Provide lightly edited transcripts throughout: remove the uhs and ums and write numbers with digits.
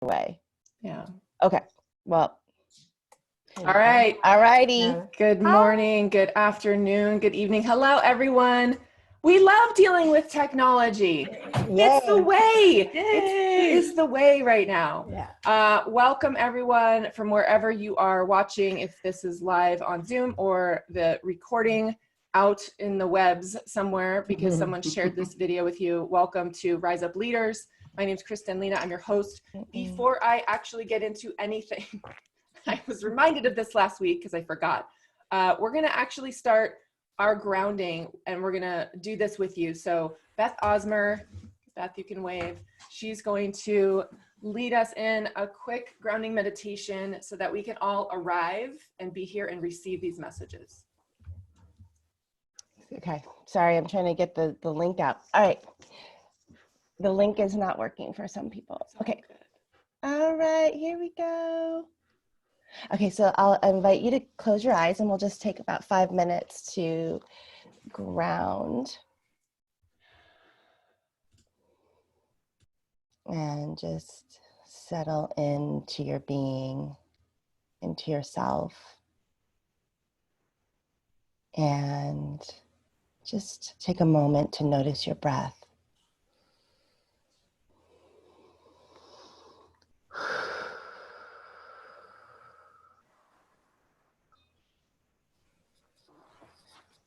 way. Yeah. Okay. Well. All right. All righty. Yeah. Good morning, good afternoon, good evening. Hello, everyone. We love dealing with technology. Yay. It's the way. Yay. It is the way right now. Yeah. Welcome, everyone, from wherever you are watching, if this is live on Zoom or the recording out in the webs somewhere because someone shared this video with you. Welcome to Rise Up Leaders. My name is Kristen Lena. I'm your host. Before I actually get into anything, I was reminded of this last week because I forgot. We're going to actually start our grounding, and we're going to do this with you. So Beth Osmer, Beth, you can wave. She's going to lead us in a quick grounding meditation so that we can all arrive and be here and receive these messages. Okay. Sorry, I'm trying to get the link out. All right. The link is not working for some people. Okay. All right, here we go. Okay, so I'll invite you to close your eyes and we'll just take about 5 minutes to ground. And just settle into your being, into yourself. And just take a moment to notice your breath.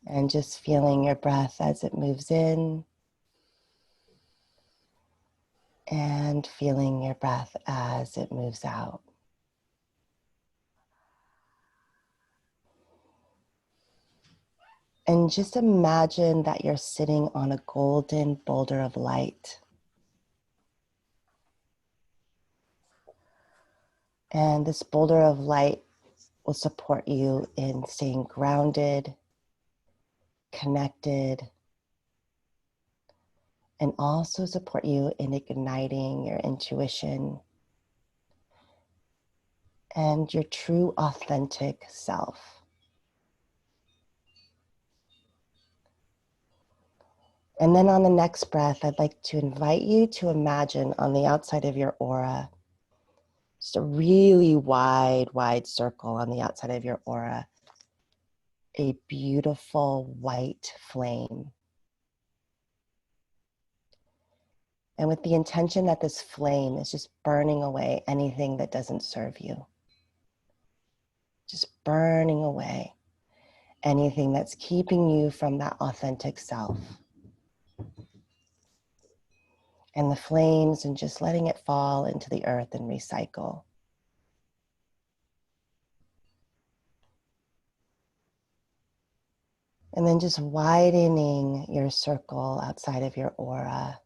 And just feeling your breath as it moves in and feeling your breath as it moves out. And just imagine that you're sitting on a golden boulder of light. And this boulder of light will support you in staying grounded, connected, and also support you in igniting your intuition and your true authentic self. And then on the next breath, I'd like to invite you to imagine on the outside of your aura, just a really wide circle on the outside of your aura, a beautiful white flame. And with the intention that this flame is just burning away anything that doesn't serve you. Just burning away anything that's keeping you from that authentic self. And the flames, and just letting it fall into the earth and recycle. And then just widening your circle outside of your aura.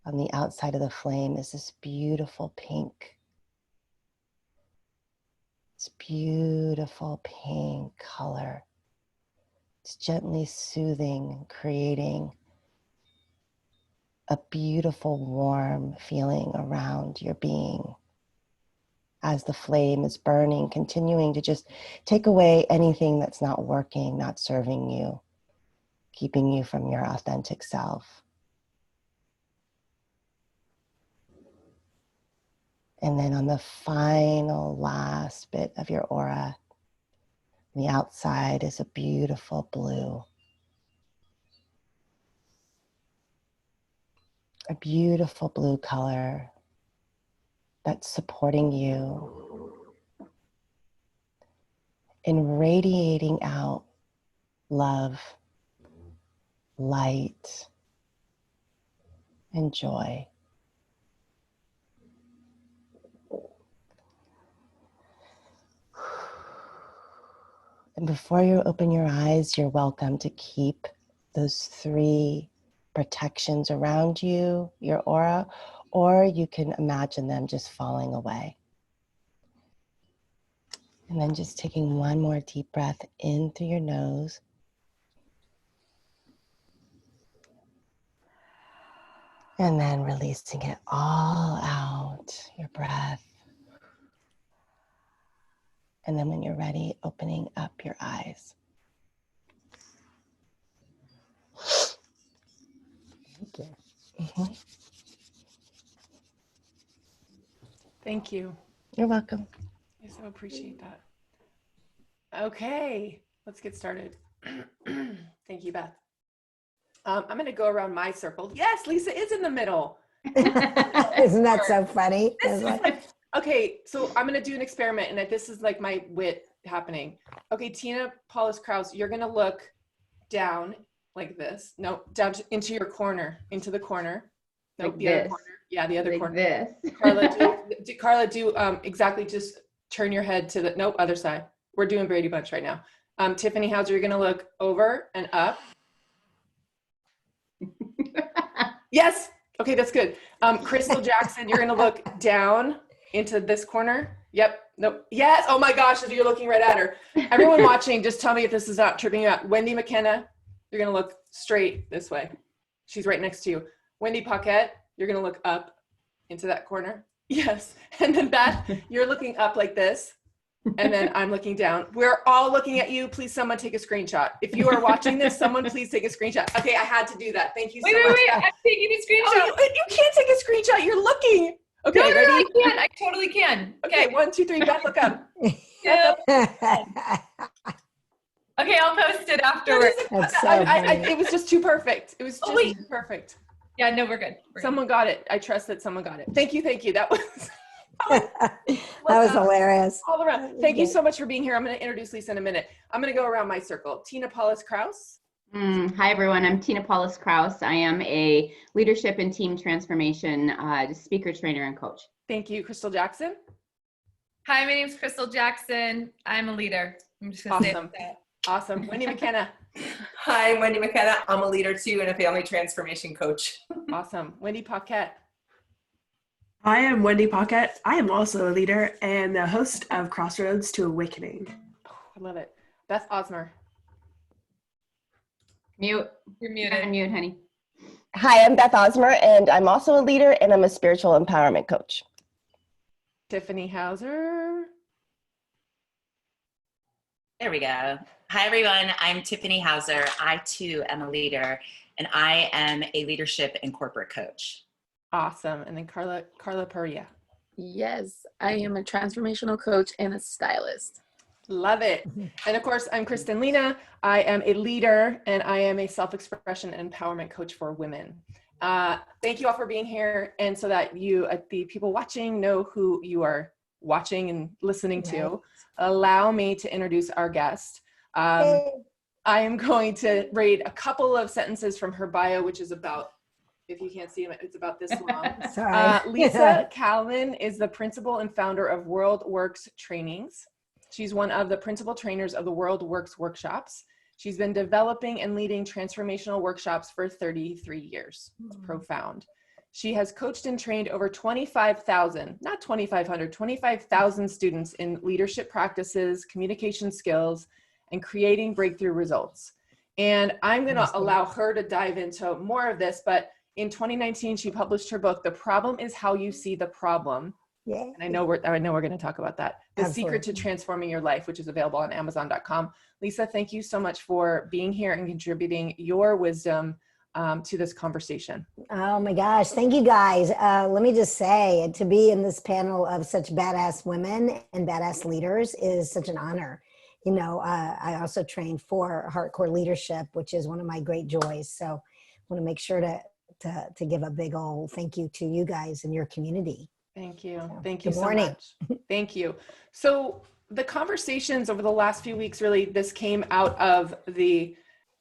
On the outside of the flame is this beautiful pink. This beautiful pink color. It's gently soothing, creating a beautiful warm feeling around your being as the flame is burning, continuing to just take away anything that's not working, not serving you, keeping you from your authentic self. And then on the final last bit of your aura, on the outside is a beautiful blue. A beautiful blue color that's supporting you in radiating out love, light, and joy. And before you open your eyes, you're welcome to keep those 3 protections around you, your aura, or you can imagine them just falling away. And then just taking one more deep breath in through your nose. And then releasing it all out, your breath. And then when you're ready, opening up your eyes. Thank you. Thank you. You're welcome. I so appreciate that. Okay, let's get started. Thank you, Beth. I'm going to go around my circle. Yes, Lisa is in the middle. Isn't that so funny? Okay, so I'm going to do an experiment, and this is like my wit happening. Okay, Tina Paulus Kraus, you're going to look down like this. No, down into your corner, into the corner. No, Like the other this. corner. Yeah, the other Like corner. this. Carla, do exactly. Just turn your head to the other side. We're doing Brady Bunch right now. Tiffany Hauser, you're gonna look over and up. Yes. Okay, that's good. Crystal Jackson, you're gonna look down into this corner. Yep. Nope. Yes. Oh my gosh, you're looking right at her. Everyone watching, just tell me if this is not tripping you out. Wendy McKenna, you're gonna look straight this way. She's right next to you. Wendy Paquette, you're gonna look up into that corner. Yes. And then Beth, you're looking up like this. And then I'm looking down. We're all looking at you. Please, someone take a screenshot. If you are watching this, someone please take a screenshot. Okay, I had to do that. Thank you so much. Wait, I'm taking a screenshot. Oh, you can't take a screenshot. You're looking. Okay, No, ready? I can. I totally can. Okay, 1, 2, 3. Beth, look up. Yeah. Okay, I'll post it afterwards. That's so funny. It was just too perfect. It was just too perfect. Yeah, no, we're good. Someone got it. I trust that someone got it. Thank you. That was that was hilarious. all around. Thank you so much for being here. I'm going to introduce Lisa in a minute. I'm going to go around my circle. Tina Paulus Kraus. Hi, everyone. I'm Tina Paulus Kraus. I am a leadership and team transformation speaker, trainer, and coach. Thank you. Crystal Jackson. Hi, my name's Crystal Jackson. I'm a leader. I'm just going to say that. Awesome. Wendy McKenna. Hi, I'm Wendy McKenna. I'm a leader too and a family transformation coach. Awesome. Wendy Paquette. Hi, I'm Wendy Paquette. I am also a leader and the host of Crossroads to Awakening. Oh, I love it. Beth Osmer. Mute. You're muted. Unmute, honey. Hi, I'm Beth Osmer, and I'm also a leader, and I'm a spiritual empowerment coach. Tiffany Hauser. There we go. Hi, everyone. I'm Tiffany Hauser. I, too, am a leader, and I am a leadership and corporate coach. Awesome. And then Carla Perea. Yes, I am a transformational coach and a stylist. Love it. And of course, I'm Kristen Lena. I am a leader, and I am a self-expression and empowerment coach for women. Thank you all for being here. And so that you, the people watching, know who you are watching and listening to, allow me to introduce our guest. I am going to read a couple of sentences from her bio, which is about, if you can't see them, it's about this long. Sorry. Lisa Kalmin is the principal and founder of World Works Trainings. She's one of the principal trainers of the World Works workshops. She's been developing and leading transformational workshops for 33 years. It's profound. She has coached and trained over 25,000, not 2,500, 25,000 students in leadership practices, communication skills, and creating breakthrough results. And I'm going to allow her to dive into more of this, but in 2019, she published her book, The Problem is How You See the Problem. Yeah. And I know we're going to talk about that. The Absolutely. Secret to Transforming Your Life, which is available on Amazon.com. Lisa, thank you so much for being here and contributing your wisdom to this conversation. Oh my gosh. Thank you guys. Let me just say, to be in this panel of such badass women and badass leaders is such an honor. You know, I also train for hardcore leadership, which is one of my great joys. So I want to make sure to give a big old thank you to you guys and your community. Thank you. So, Thank you good so morning. much. Thank you. So the conversations over the last few weeks, really, this came out of the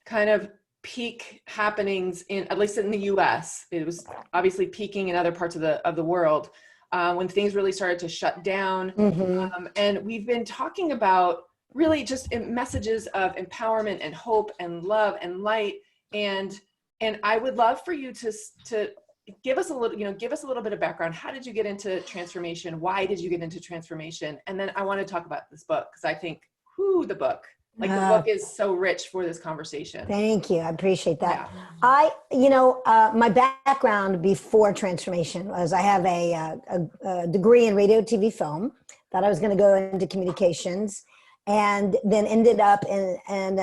kind of peak happenings in, at least in the US. It was obviously peaking in other parts of the world when things really started to shut down. And we've been talking about really just messages of empowerment and hope and love and light. And I would love for you to give us a little bit of background. How did you get into transformation? Why did you get into transformation? And then I want to talk about this book, because I think, the book is so rich for this conversation. Thank you. I appreciate that. Yeah. My background before transformation was I have a degree in radio, TV, film. Thought I was going to go into communications, and then ended up and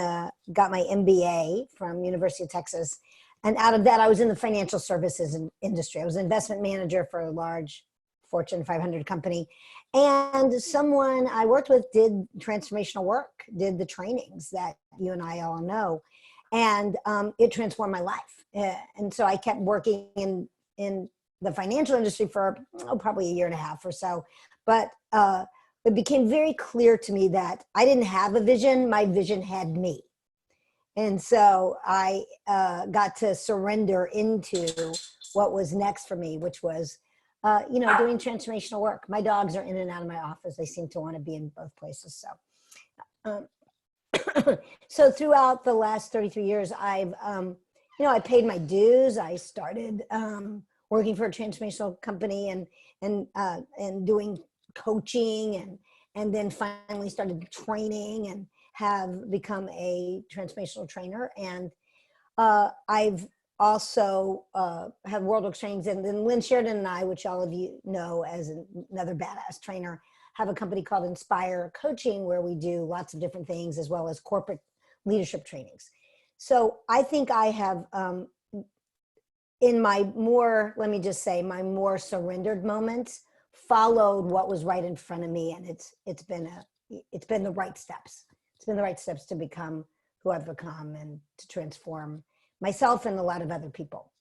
got my MBA from University of Texas. And out of that, I was in the financial services industry. I was an investment manager for a large Fortune 500 company. And someone I worked with did transformational work, did the trainings that you and I all know. And it transformed my life. And so I kept working in the financial industry for probably a year and a half or so. But it became very clear to me that I didn't have a vision, my vision had me. And so I got to surrender into what was next for me, which was, doing transformational work. My dogs are in and out of my office. They seem to want to be in both places. So, so throughout the last 33 years, I've, I paid my dues. I started working for a transformational company and doing coaching and then finally started training and have become a transformational trainer. And I've also have World Works trainings, and then Lynn Sheridan and I, which all of you know as another badass trainer, have a company called Inspire Coaching where we do lots of different things as well as corporate leadership trainings. So I think I have, in my more, let me just say, my more surrendered moments, followed what was right in front of me, and it's been the right steps. It's been the right steps to become who I've become and to transform myself and a lot of other people.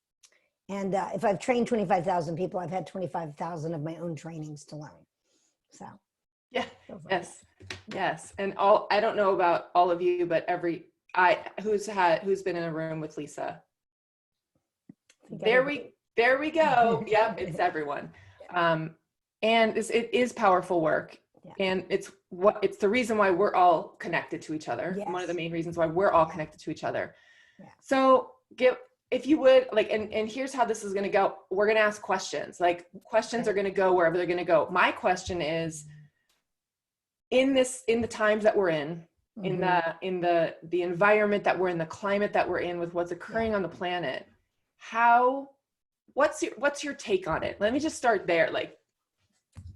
And if I've trained 25,000 people, I've had 25,000 of my own trainings to learn. So yeah, yes. And I don't know about all of you, but who's been in a room with Lisa. There we go. Yep, it's everyone. And it is powerful work. Yeah. And it's the reason why we're all connected to each other. Yes. One of the main reasons why we're all connected to each other. Yeah. So if you would, like, and here's how this is going to go. We're going to ask questions. Like, questions are going to go wherever they're going to go. My question is, in the times that we're in the environment that we're in, the climate that we're in, with what's occurring on the planet, what's your take on it? Let me just start there. Like,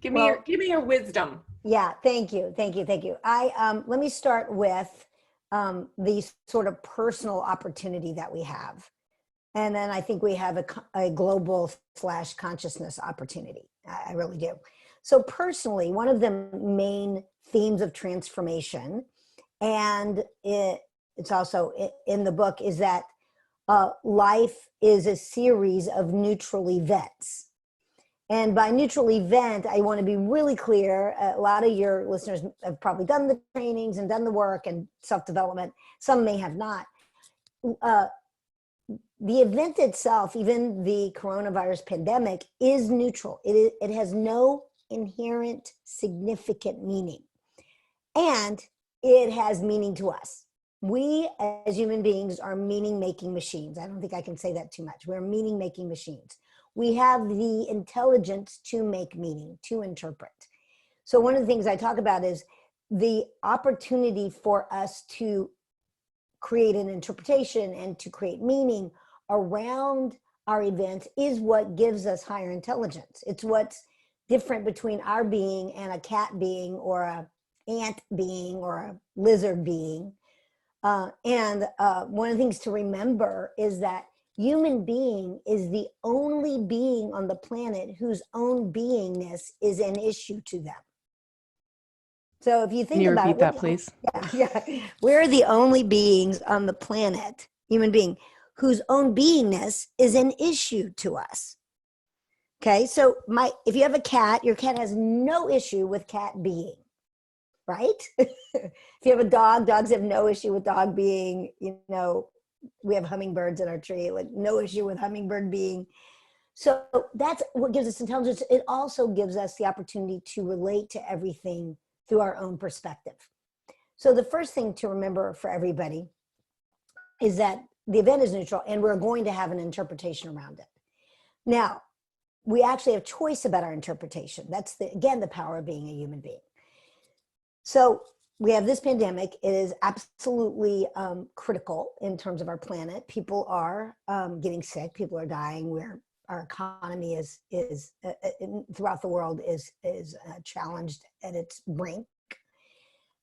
give me your wisdom. Yeah, thank you. Let me start with the sort of personal opportunity that we have. And then I think we have a global / consciousness opportunity. I really do. So personally, one of the main themes of transformation, and it's also in the book, is that life is a series of neutral events. And by neutral event, I want to be really clear. A lot of your listeners have probably done the trainings and done the work and self-development. Some may have not. The event itself, even the coronavirus pandemic, is neutral. It has no inherent significant meaning. And it has meaning to us. We as human beings are meaning-making machines. I don't think I can say that too much. We're meaning-making machines. We have the intelligence to make meaning, to interpret. So one of the things I talk about is the opportunity for us to create an interpretation and to create meaning around our events is what gives us higher intelligence. It's what's different between our being and a cat being or a ant being or a lizard being. And one of the things to remember is that human being is the only being on the planet whose own beingness is an issue to them. So if you think about it, repeat that, please? Yeah. We're the only beings on the planet, human being, whose own beingness is an issue to us. Okay, so if you have a cat, your cat has no issue with cat being, right? If you have a dog, dogs have no issue with dog being. We have hummingbirds in our tree, like no issue with hummingbird being. So that's what gives us intelligence. It also gives us the opportunity to relate to everything through our own perspective. So the first thing to remember for everybody is that the event is neutral and we're going to have an interpretation around it. Now, we actually have choice about our interpretation. That's again, the power of being a human being. So we have this pandemic. It is absolutely critical in terms of our planet. People are getting sick. People are dying. Our economy is throughout the world is challenged at its brink.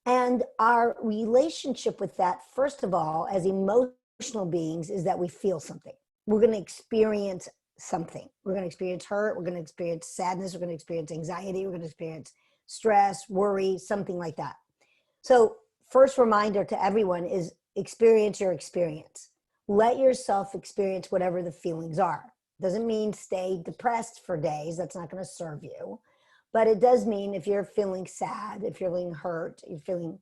And our relationship with that, first of all, as emotional beings, is that we feel something. We're going to experience something. We're going to experience hurt. We're going to experience sadness. We're going to experience anxiety. We're going to experience stress, worry, something like that. So first reminder to everyone is experience your experience. Let yourself experience whatever the feelings are. Doesn't mean stay depressed for days. That's not going to serve you. But it does mean if you're feeling sad, if you're feeling hurt, you're feeling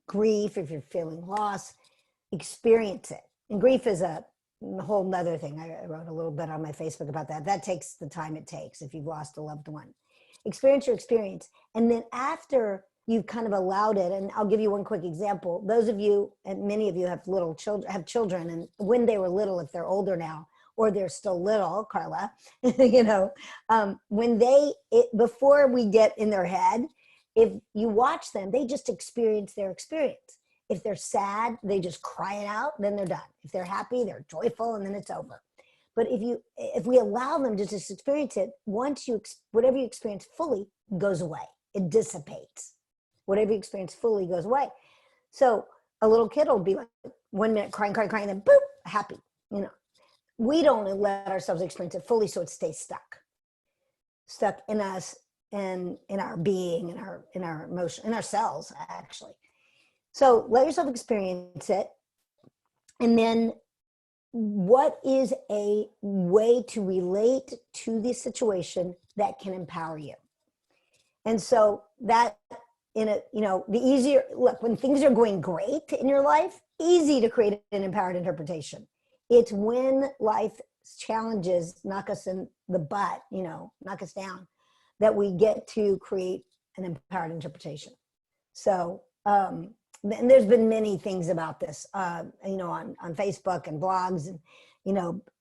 grief, if you're feeling loss, experience it. And grief is a whole nother thing. I wrote a little bit on my Facebook about that. That takes the time it takes if you've lost a loved one. Experience your experience. And then after you've kind of allowed it, and I'll give you one quick example. Those of you, and many of you have little children, and when they were little, if they're older now, or they're still little, Carla, you know, when before we get in their head, if you watch them, they just experience their experience. If they're sad, they just cry it out, then they're done. If they're happy, they're joyful, and then it's over. But if we allow them to just experience it, whatever you experience fully goes away. It dissipates. Whatever you experience fully goes away. So a little kid will be like 1 minute crying, and then boop, happy. You know, we don't let ourselves experience it fully, so it stays stuck in us and in our being, in our emotion, in our cells, actually. So let yourself experience it. And then what is a way to relate to the situation that can empower you? And so that the easier, look, when things are going great in your life, easy to create an empowered interpretation. It's when life's challenges knock us in the butt, knock us down, that we get to create an empowered interpretation. So, and there's been many things about this, on Facebook and blogs, and,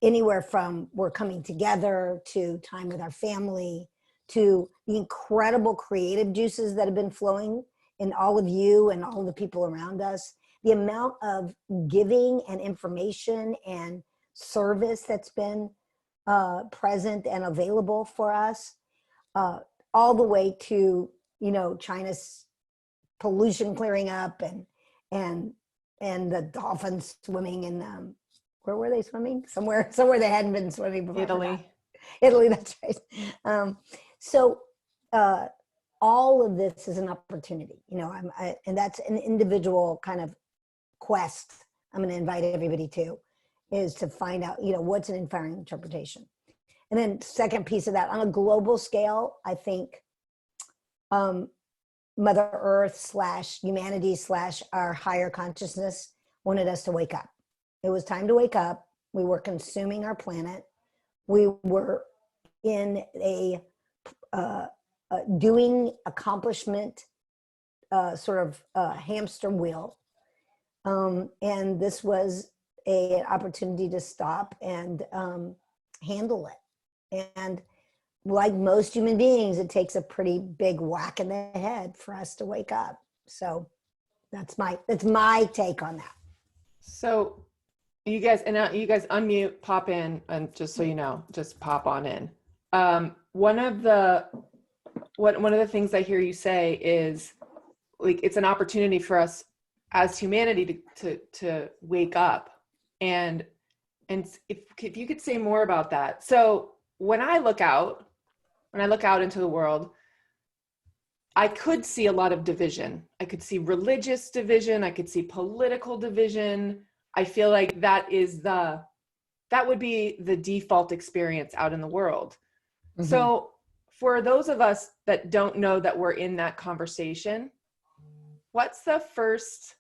anywhere from we're coming together to time with our family to the incredible creative juices that have been flowing in all of you and all the people around us, the amount of giving and information and service that's been present and available for us, all the way to, China's pollution clearing up and the dolphins swimming in where were they swimming? Somewhere they hadn't been swimming before. Italy, that's right. So all of this is an opportunity, and that's an individual kind of quest. I'm going to invite everybody to, is to find out, what's an empowering interpretation. And then second piece of that, on a global scale, I think Mother Earth / humanity / our higher consciousness wanted us to wake up. It was time to wake up. We were consuming our planet. We were in a doing accomplishment sort of hamster wheel. And this was an opportunity to stop and handle it. And like most human beings, it takes a pretty big whack in the head for us to wake up. So that's my take on that. So you guys unmute, pop in, and just so you know, just pop on in. One of the things I hear you say is, like, it's an opportunity for us as humanity to wake up. And if you could say more about that. So when I look out into the world, I could see a lot of division. I could see religious division. I could see political division. I feel like that would be the default experience out in the world. Mm-hmm. So for those of us that don't know that we're in that conversation, what's the first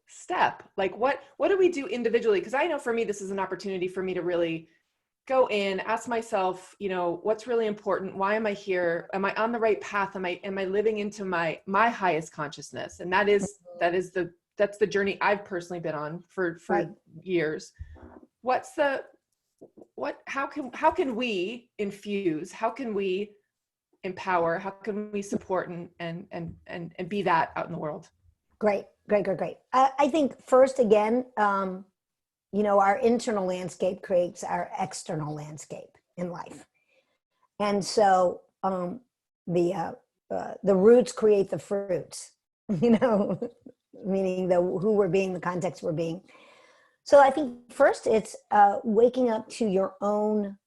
step? Like, what do we do individually? Because I know for me, this is an opportunity for me to really go in, ask myself, what's really important? Why am I here? Am I on the right path? Am I living into my highest consciousness? And that's the journey I've personally been on for right. years. How can we infuse? How can we empower? How can we support and be that out in the world? Great. I think first, again, our internal landscape creates our external landscape in life. And so the roots create the fruits, meaning who we're being, the context we're being. So I think first it's waking up to your own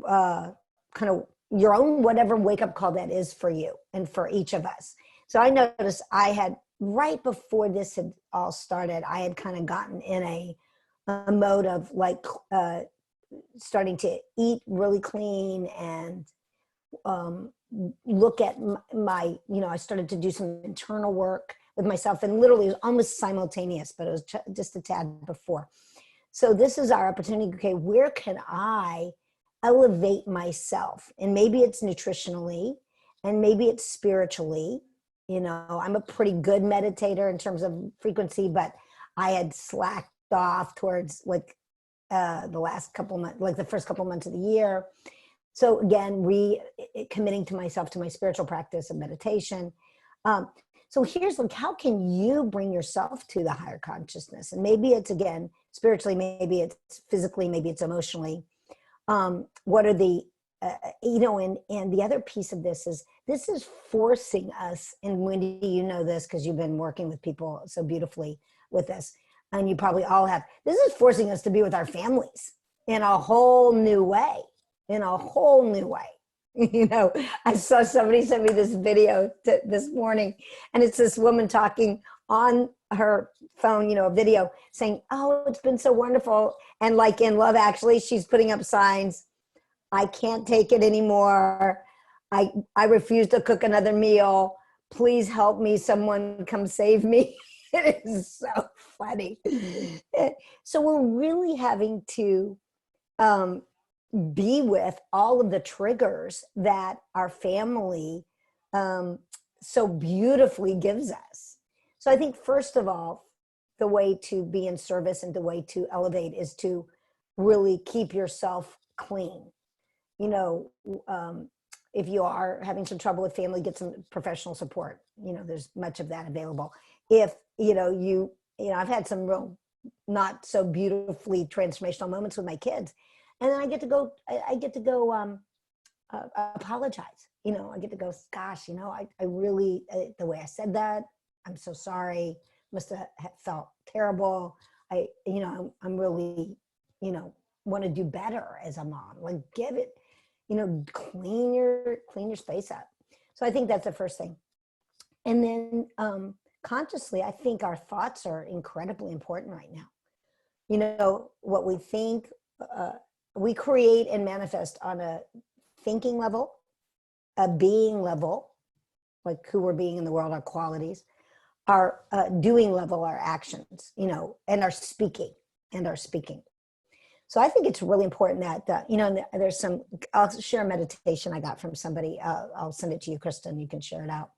kind of your own whatever wake up call that is for you and for each of us. So I noticed I had right before this had all started, I had kind of gotten in a mode of like starting to eat really clean and look at my, I started to do some internal work with myself, and literally it was almost simultaneous, but it was just a tad before. So this is our opportunity. Okay, where can I elevate myself? And maybe it's nutritionally, and maybe it's spiritually. I'm a pretty good meditator in terms of frequency, but I had slacked off towards like the last couple months, like the first couple months of the year. So again, committing to myself to my spiritual practice of meditation. So here's like, how can you bring yourself to the higher consciousness? And maybe it's, again, spiritually, maybe it's physically, maybe it's emotionally. What are the, and the other piece of this is forcing us, and Wendy, you know this because you've been working with people so beautifully with this, and you probably all have, this is forcing us to be with our families in a whole new way, I saw somebody send me this video this morning, and it's this woman talking on her phone, a video saying, oh, it's been so wonderful. And like in Love Actually, she's putting up signs. I can't take it anymore. I refuse to cook another meal. Please help me. Someone come save me. It is so funny. So we're really having to be with all of the triggers that our family so beautifully gives us. So I think, first of all, the way to be in service and the way to elevate is to really keep yourself clean. If you are having some trouble with family, get some professional support. There's much of that available. If, I've had some real not so beautifully transformational moments with my kids. And then I get to go apologize. I get to go, gosh, I really, the way I said that, I'm so sorry. Must have felt terrible. I'm really, want to do better as a mom. Like, give it, clean your space up. So I think that's the first thing. And then consciously, I think our thoughts are incredibly important right now. What we think, we create and manifest on a thinking level, a being level, like who we're being in the world, our qualities, our doing level, our actions, and our speaking. So I think it's really important that, there's I'll share a meditation I got from somebody. I'll send it to you, Kristen. You can share it out.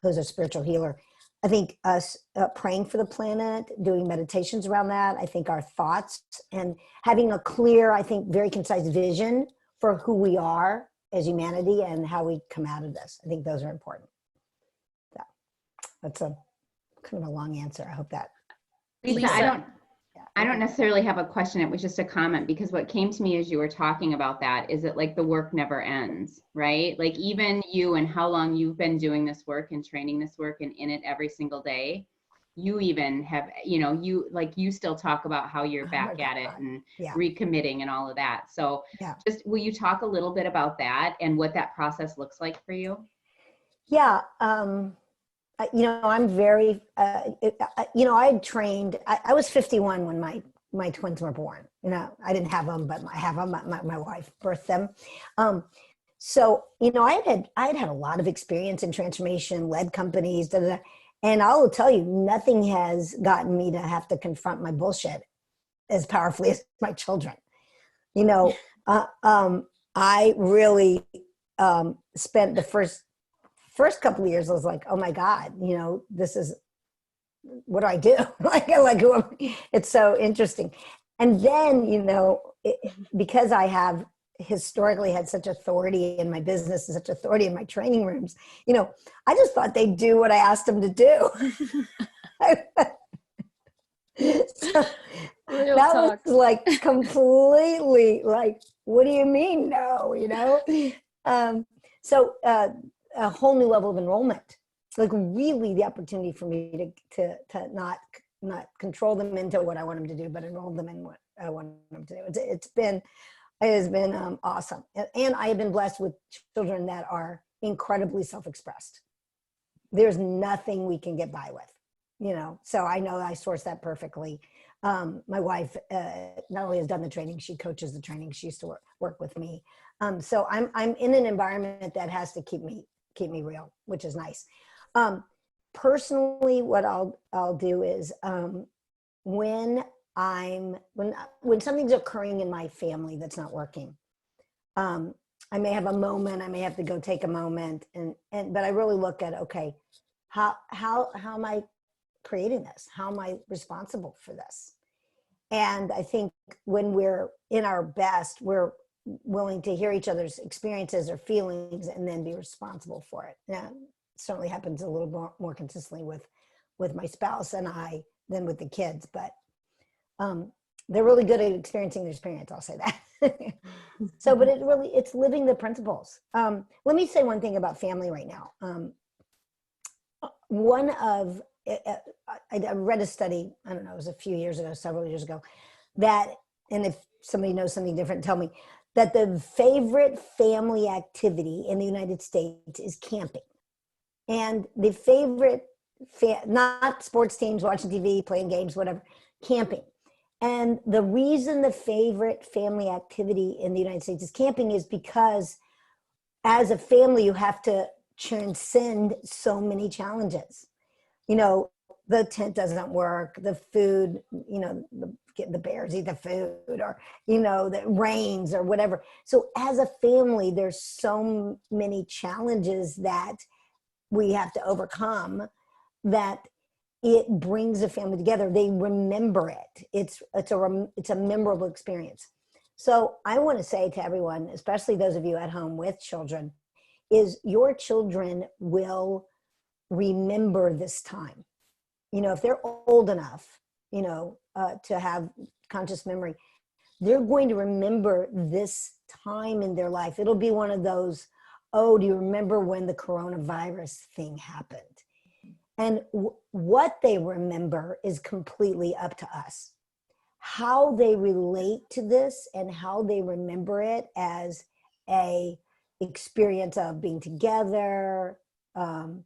Who's a spiritual healer. I think us praying for the planet, doing meditations around that. I think our thoughts and having a clear, I think, very concise vision for who we are as humanity and how we come out of this. I think those are important. So that's a kind of a long answer. I hope that. Lisa, I don't necessarily have a question. It was just a comment, because what came to me as you were talking about that is that, like, the work never ends, right? Like, even you and how long you've been doing this work and training this work and in it every single day, you even have, you still talk about how you're back at it and recommitting and all of that. So just, will you talk a little bit about that and what that process looks like for you? Yeah. I'm very, I had trained, I was 51 when my twins were born. I didn't have them, but I have them. My wife birthed them. So, I had a lot of experience in transformation, led companies, and I will tell you, nothing has gotten me to have to confront my bullshit as powerfully as my children. I really spent the first couple of years, I was like, oh my God, this is, what do I do? It's so interesting. And then, because I have historically had such authority in my business and such authority in my training rooms, I just thought they'd do what I asked them to do. So that was like completely like, what do you mean no, So a whole new level of enrollment, like really the opportunity for me to not not control them into what I want them to do, but enroll them in what I want them to do. It has been awesome. And I have been blessed with children that are incredibly self-expressed. There's nothing we can get by with, so I know I source that perfectly. My wife not only has done the training, she coaches the training. She used to work with me. So I'm in an environment that has to keep me real, which is nice. Personally, what I'll do is when something's occurring in my family that's not working, I may have a moment, I may have to go take a moment, but I really look at, okay, how am I creating this? How am I responsible for this? And I think when we're in our best, we're willing to hear each other's experiences or feelings and then be responsible for it. Now, it certainly happens a little more consistently with my spouse and I than with the kids, but they're really good at experiencing their experience, I'll say that. So, but it's living the principles. Let me say one thing about family right now. I read a study, I don't know, it was a few years ago, several years ago, that, and if somebody knows something different, tell me, that the favorite family activity in the United States is camping. And the favorite, not sports teams, watching TV, playing games, whatever, camping. And the reason the favorite family activity in the United States is camping is because as a family, you have to transcend so many challenges. The tent doesn't work, the food, the bears eat the food, or, the rains or whatever. So as a family, there's so many challenges that we have to overcome that it brings a family together. They remember it. It's a memorable experience. So I want to say to everyone, especially those of you at home with children, is your children will remember this time. If they're old enough, to have conscious memory, they're going to remember this time in their life. It'll be one of those, oh, do you remember when the coronavirus thing happened? And what they remember is completely up to us. How they relate to this and how they remember it as a experience of being together, kind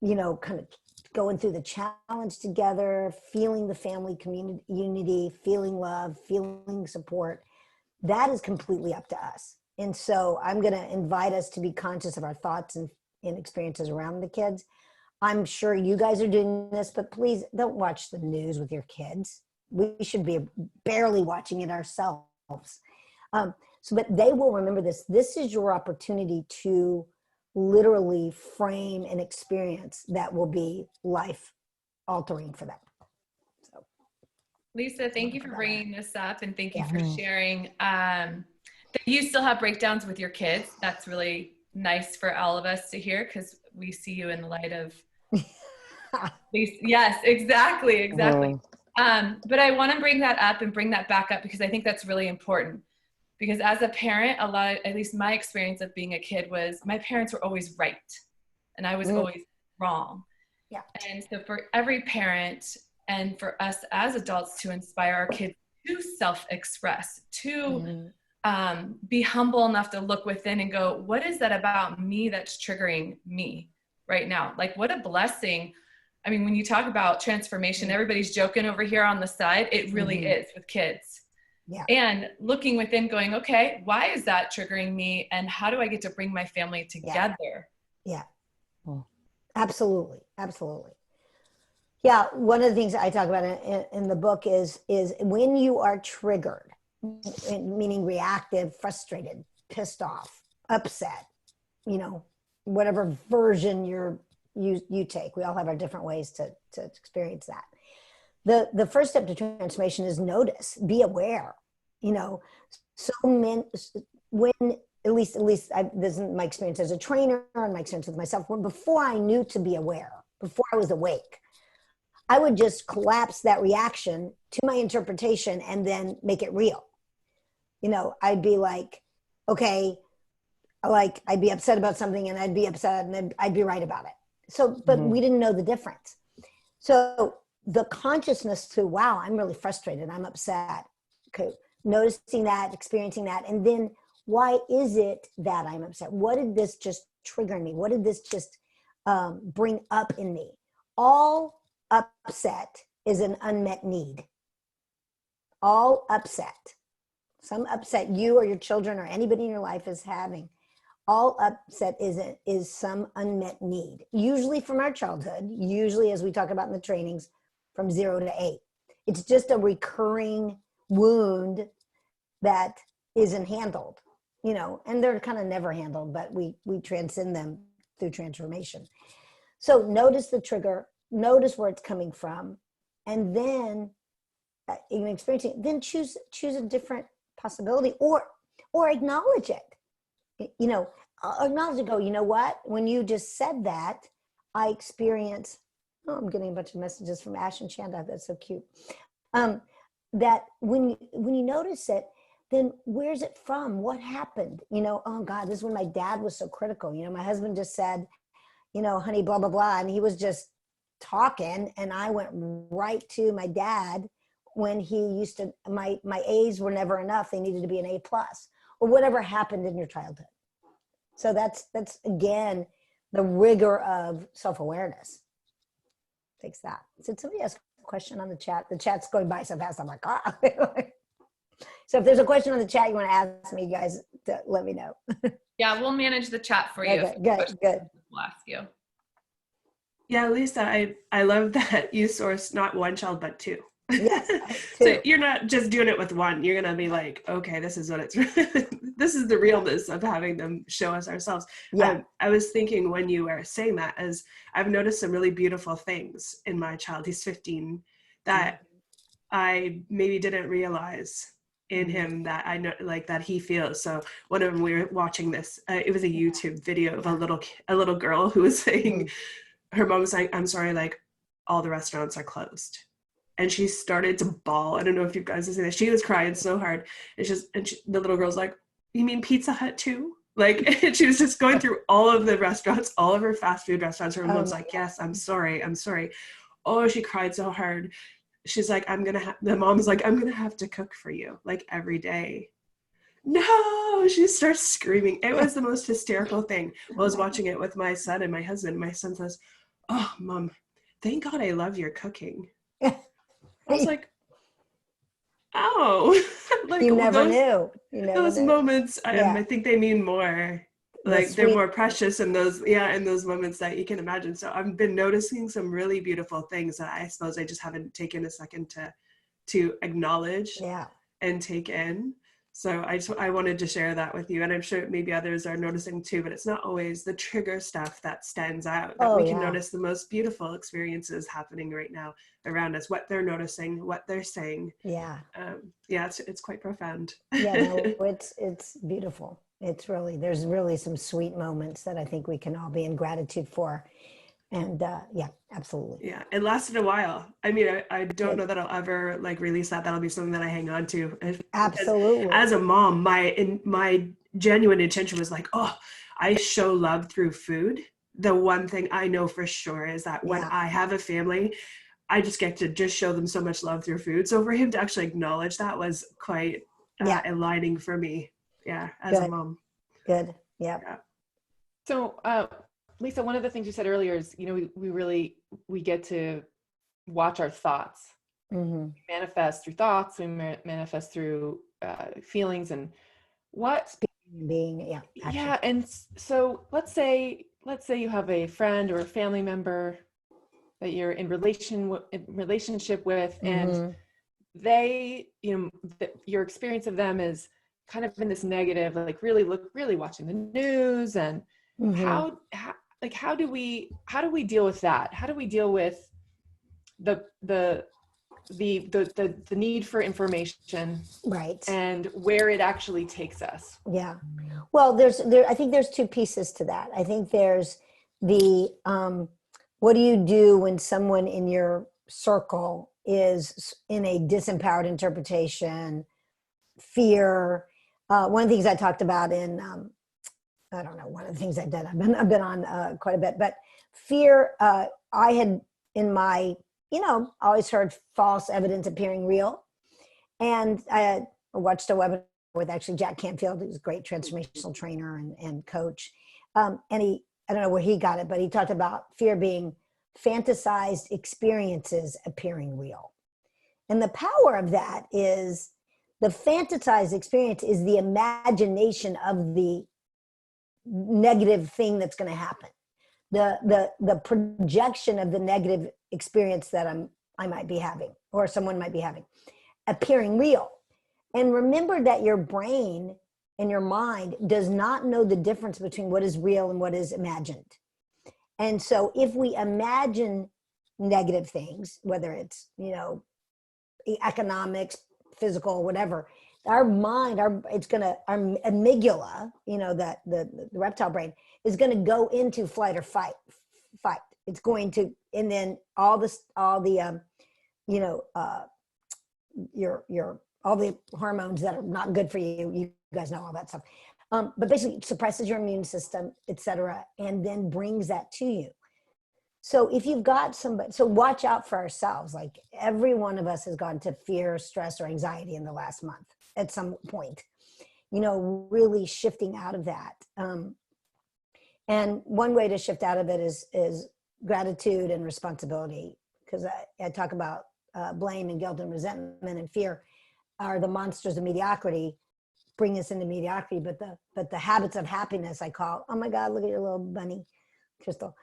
of going through the challenge together, feeling the family community unity, feeling love, feeling support, that is completely up to us. And so I'm going to invite us to be conscious of our thoughts and experiences around the kids. I'm sure you guys are doing this, but please don't watch the news with your kids. We should be barely watching it ourselves. But they will remember this. This is your opportunity to literally frame an experience that will be life altering for them. So, Lisa, thank you for bringing this up, and thank you for sharing that you still have breakdowns with your kids. That's really nice for all of us to hear, because we see you in the light of yes, exactly. But I want to bring that up and bring that back up, because I think that's really important. Because as a parent, at least my experience of being a kid was my parents were always right and I was always wrong. Yeah. And so for every parent and for us as adults to inspire our kids to self-express, to be humble enough to look within and go, what is that about me that's triggering me right now? Like, what a blessing. I mean, when you talk about transformation, everybody's joking over here on the side. It really is with kids. Yeah. And looking within going, okay, why is that triggering me? And how do I get to bring my family together? Yeah. Absolutely. Absolutely. Yeah. One of the things I talk about in the book is when you are triggered, meaning reactive, frustrated, pissed off, upset, whatever version you take. We all have our different ways to experience that. The first step to transformation is notice, be aware. When at least this is my experience as a trainer and my experience with myself. When before I knew to be aware, before I was awake, I would just collapse that reaction to my interpretation and then make it real. I'd be like, okay, I'd be upset about something and I'd be upset and then I'd be right about it. So, but we didn't know the difference. So the consciousness to, wow, I'm really frustrated, I'm upset. Okay, noticing that, experiencing that, and then why is it that I'm upset? What did this just trigger in me? What did this just bring up in me? All upset is an unmet need. All upset, some upset you or your children or anybody in your life is having, all upset is some unmet need, usually from our childhood, usually, as we talk about in the trainings, from 0 to 8. It's just a recurring wound that isn't handled, you know, and they're kind of never handled, but we transcend them through transformation. So notice the trigger, notice where it's coming from, and then in experiencing, then choose a different possibility, or acknowledge it. You know, acknowledge it. Go, you know what? When you just said that, I experience. Oh, I'm getting a bunch of messages from Ash and Chanda. That's so cute. That when you notice it, then where's it from? What happened? You know, oh God, this is when my dad was so critical. You know, my husband just said, you know, honey, blah, blah, blah. And he was just talking. And I went right to my dad when he used to, my A's were never enough. They needed to be an A+, or whatever happened in your childhood. So that's again, the rigor of self-awareness. Takes that. So somebody asked a question on the chat. The chat's going by so fast. I'm like, ah. So if there's a question on the chat you want to ask me, guys, let me know. Yeah, we'll manage the chat for you. Okay, good. We'll ask you. Yeah, Lisa, I love that you sourced not one child, but two. Yes, So you're not just doing it with one. You're going to be like, okay, this is what it's, this is the realness of having them show us ourselves. Yeah. I was thinking when you were saying that, as I've noticed some really beautiful things in my child, he's 15, that I maybe didn't realize in him that I know, like, that he feels. So one of them, we were watching this, it was a YouTube video of a little girl who was saying, her mom was like, I'm sorry, like, all the restaurants are closed. And she started to bawl. I don't know if you guys have seen that. She was crying so hard. The little girl's like, you mean Pizza Hut too? Like, and she was just going through all of the restaurants, all of her fast food restaurants. Her mom's like, yes, I'm sorry. Oh, she cried so hard. She's like, the mom's like, I'm gonna have to cook for you, like, every day. No, she starts screaming. It was the most hysterical thing. While I was watching it with my son and my husband, my son says, oh, Mom, thank God I love your cooking. I was like, oh, like, you never knew. Those moments, I think they mean more. Like, they're more precious in those moments that you can imagine. So I've been noticing some really beautiful things that I suppose I just haven't taken a second to acknowledge and take in. So I wanted to share that with you, and I'm sure maybe others are noticing too, but it's not always the trigger stuff that stands out, that we can notice the most beautiful experiences happening right now around us, what they're noticing, what they're saying. It's quite profound. It's beautiful. There's really some sweet moments that I think we can all be in gratitude for. And absolutely. Yeah, it lasted a while. I mean, I don't know that I'll ever like release that. That'll be something that I hang on to. Absolutely. As a mom, my genuine intention was like, oh, I show love through food. The one thing I know for sure is that when I have a family, I just get to just show them so much love through food. So for him to actually acknowledge that was quite enlightening for me. Yeah, as a mom. Good. Yeah. So, Lisa, one of the things you said earlier is, we get to watch our thoughts. We manifest through thoughts, we manifest through feelings, and being. And so let's say you have a friend or a family member that you're in relationship with, and they, your experience of them is kind of in this negative, like really watching the news, and how do we deal with that? How do we deal with the need for information, right, and where it actually takes us? Well, I think there's two pieces to that. I think there's the what do you do when someone in your circle is in a disempowered interpretation, fear. One of the things I talked about in I don't know, one of the things I did, I've been on quite a bit, but fear, I had in my always heard false evidence appearing real. And I watched a webinar with actually Jack Canfield, who's a great transformational trainer and coach. And I don't know where he got it, but he talked about fear being fantasized experiences appearing real. And the power of that is the fantasized experience is the imagination of the negative thing that's going to happen. The projection of the negative experience that I might be having or someone might be having appearing real. And remember that your brain and your mind does not know the difference between what is real and what is imagined. And so if we imagine negative things, whether it's, economics, physical, whatever, our mind, our amygdala, that the reptile brain is going to go into flight or fight. It's going to, and then all the all the hormones that are not good for you. You guys know all that stuff. But basically it suppresses your immune system, et cetera, and then brings that to you. So if you've got somebody, so watch out for ourselves. Like every one of us has gone to fear, stress, or anxiety in the last month at some point, really shifting out of that. And one way to shift out of it is gratitude and responsibility. Because I talk about blame and guilt and resentment and fear are the monsters of mediocrity, bring us into mediocrity. But the habits of happiness, I call, oh my God, look at your little bunny, Crystal.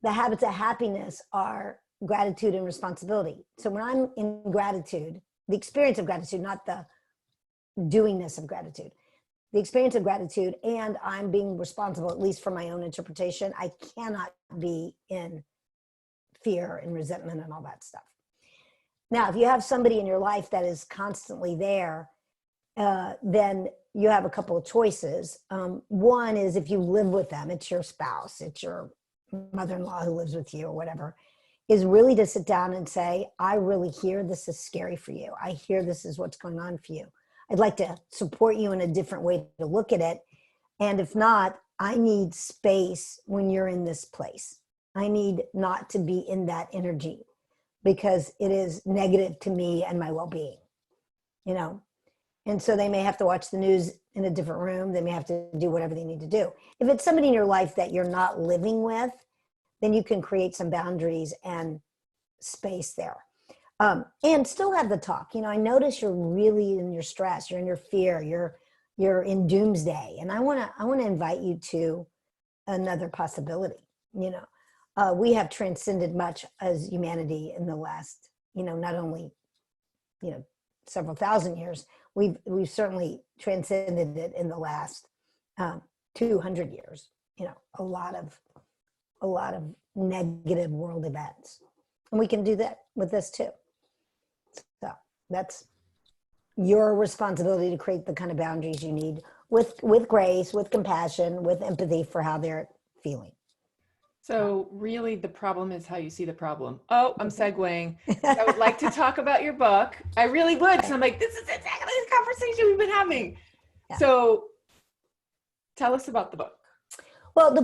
The habits of happiness are gratitude and responsibility. So when I'm in gratitude, the experience of gratitude, not the doingness of gratitude, the experience of gratitude, and I'm being responsible, at least for my own interpretation, I cannot be in fear and resentment and all that stuff. Now, if you have somebody in your life that is constantly there, then you have a couple of choices. One is if you live with them, it's your spouse, it's your mother-in-law who lives with you or whatever, is really to sit down and say, I really hear this is scary for you. I hear this is what's going on for you. I'd like to support you in a different way to look at it. And if not, I need space when you're in this place. I need not to be in that energy because it is negative to me and my well-being, And so they may have to watch the news in a different room. They may have to do whatever they need to do. If it's somebody in your life that you're not living with, then you can create some boundaries and space there. And still have the talk. I notice you're really in your stress, you're in your fear, you're in doomsday. And I want to invite you to another possibility. We have transcended much as humanity in the last, not only, several thousand years, we've certainly transcended it in the last 200 years. A lot of negative world events, and we can do that with this too. So that's your responsibility to create the kind of boundaries you need with grace, with compassion, with empathy for how they're feeling. So really the problem is how you see the problem. Oh, I'm segueing. I would like to talk about your book. I really would. So I'm like, this is exactly the conversation we've been having. Yeah. So tell us about the book. Well, the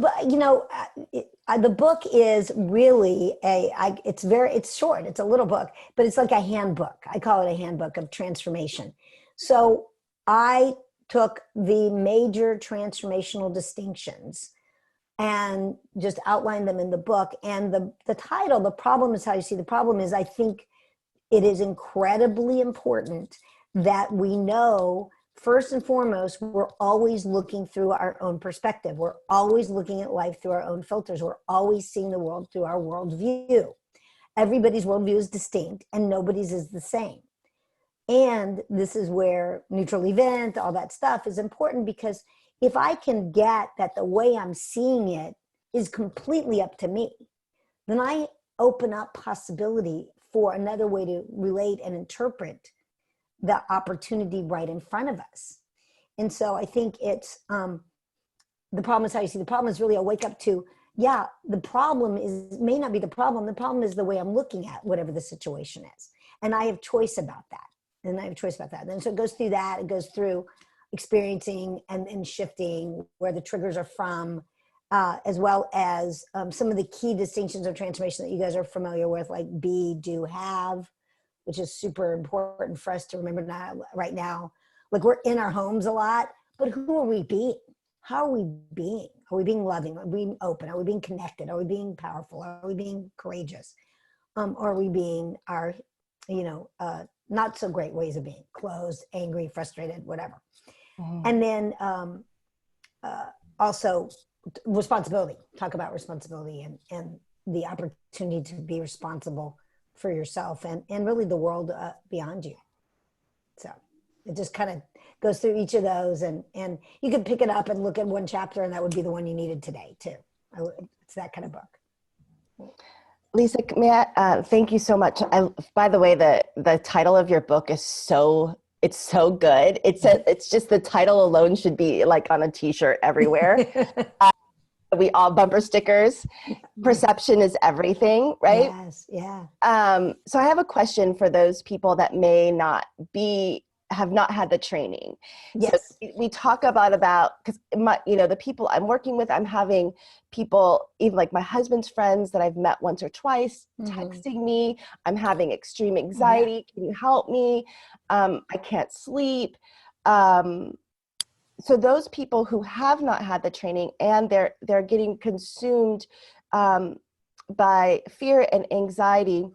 book is really it's short. It's a little book, but it's like a handbook. I call it a handbook of transformation. So I took the major transformational distinctions and just outlined them in the book. And the title, The Problem is How You See the Problem, is I think it is incredibly important that we know, first and foremost, we're always looking through our own perspective. We're always looking at life through our own filters. We're always seeing the world through our worldview. Everybody's worldview is distinct and nobody's is the same. And this is where neutral event, all that stuff is important, because if I can get that the way I'm seeing it is completely up to me, then I open up possibility for another way to relate and interpret the opportunity right in front of us. And so I think it's, the problem is how you see the problem is really a wake up to, yeah, the problem may not be the problem. The problem is the way I'm looking at whatever the situation is. And I have choice about that. And so it goes through that. It goes through experiencing and shifting where the triggers are from, as well as some of the key distinctions of transformation that you guys are familiar with, like be, do, have, which is super important for us to remember now, right now. Like we're in our homes a lot, but who are we being? How are we being? Are we being loving? Are we being open? Are we being connected? Are we being powerful? Are we being courageous? Or are we being our, not so great ways of being, closed, angry, frustrated, whatever. And then also responsibility, talk about responsibility and the opportunity to be responsible for yourself and really the world beyond you. So it just kind of goes through each of those, and you can pick it up and look at one chapter, and that would be the one you needed today too. It's that kind of book. Lisa, thank you so much. By the way, the title of your book is it's so good. It's just the title alone should be like on a t-shirt everywhere. We all bumper stickers. Perception is everything, right? Yes, yeah. So I have a question for those people that may have not had the training. Yes. So we talk about because the people I'm working with, I'm having people, even like my husband's friends that I've met once or twice, texting me, I'm having extreme anxiety. Can you help me? I can't sleep. So those people who have not had the training and they're getting consumed by fear and anxiety,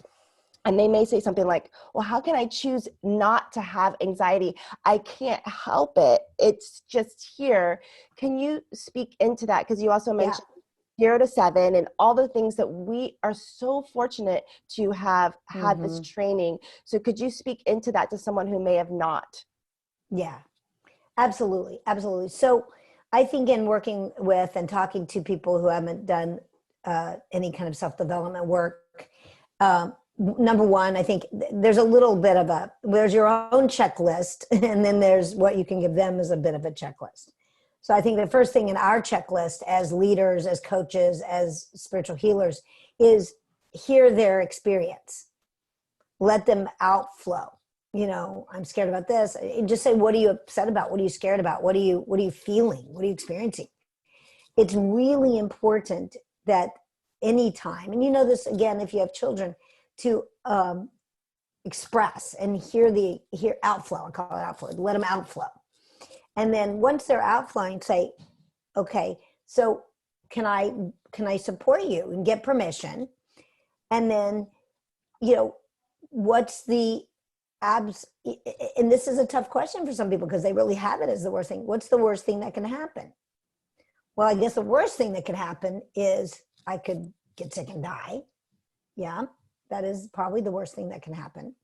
and they may say something like, well, how can I choose not to have anxiety? I can't help it. It's just here. Can you speak into that? Because you also mentioned 0 to 7 and all the things that we are so fortunate to have had this training. So could you speak into that to someone who may have not? Yeah, absolutely. Absolutely. So I think in working with and talking to people who haven't done any kind of self-development work, number one, I think there's a little bit of there's your own checklist, and then there's what you can give them as a bit of a checklist. So I think the first thing in our checklist as leaders, as coaches, as spiritual healers is hear their experience. Let them outflow. I'm scared about this. And just say, what are you upset about? What are you scared about? What are you feeling? What are you experiencing? It's really important that anytime, and this again, if you have children, to express and hear outflow. I call it outflow. Let them outflow. And then once they're outflowing, say, okay, so can I support you and get permission? And then, what's the and this is a tough question for some people because they really have it as the worst thing. What's the worst thing that can happen? Well, I guess the worst thing that could happen is I could get sick and die. Yeah, that is probably the worst thing that can happen.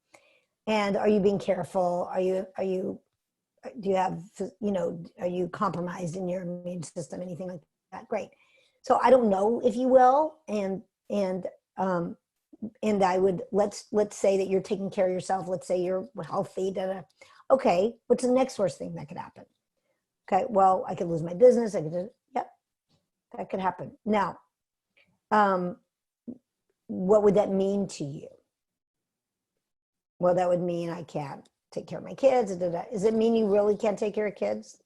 And are you being careful? Are you compromised in your immune system? Anything like that? Great. So I don't know, if you will, and I would let's say that you're taking care of yourself. Let's say you're healthy. Okay, what's the next worst thing that could happen? Okay, well, I could lose my business. That could happen. Now, what would that mean to you? Well, that would mean I can't take care of my kids. Does it mean you really can't take care of kids?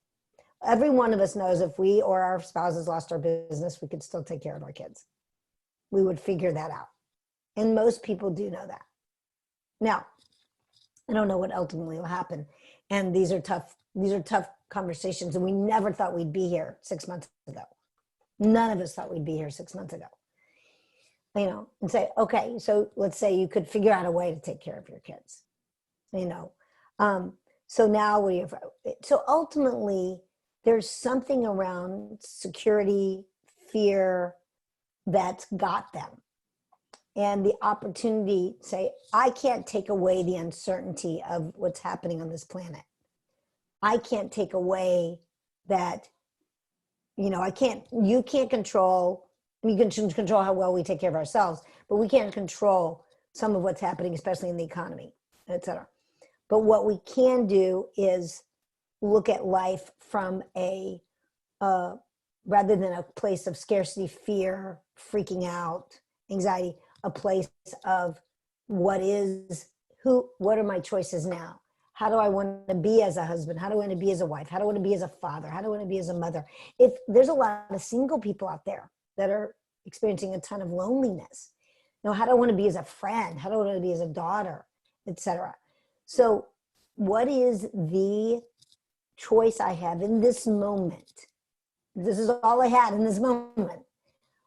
Every one of us knows if we or our spouses lost our business, we could still take care of our kids. We would figure that out. And most people do know that. Now, I don't know what ultimately will happen. And these are tough conversations. And we never thought we'd be here 6 months ago. None of us thought we'd be here 6 months ago. And say, okay, so let's say you could figure out a way to take care of your kids. So now so ultimately there's something around security, fear that's got them. And the opportunity, say, I can't take away the uncertainty of what's happening on this planet. I can't take away that, you can't control, we can control how well we take care of ourselves, but we can't control some of what's happening, especially in the economy, et cetera. But what we can do is look at life from rather than a place of scarcity, fear, freaking out, anxiety, a place of what are my choices now? How do I want to be as a husband? How do I want to be as a wife? How do I want to be as a father? How do I want to be as a mother? If there's a lot of single people out there that are experiencing a ton of loneliness, how do I want to be as a friend? How do I want to be as a daughter, etc.? So what is the choice I have in this moment? This is all I had in this moment.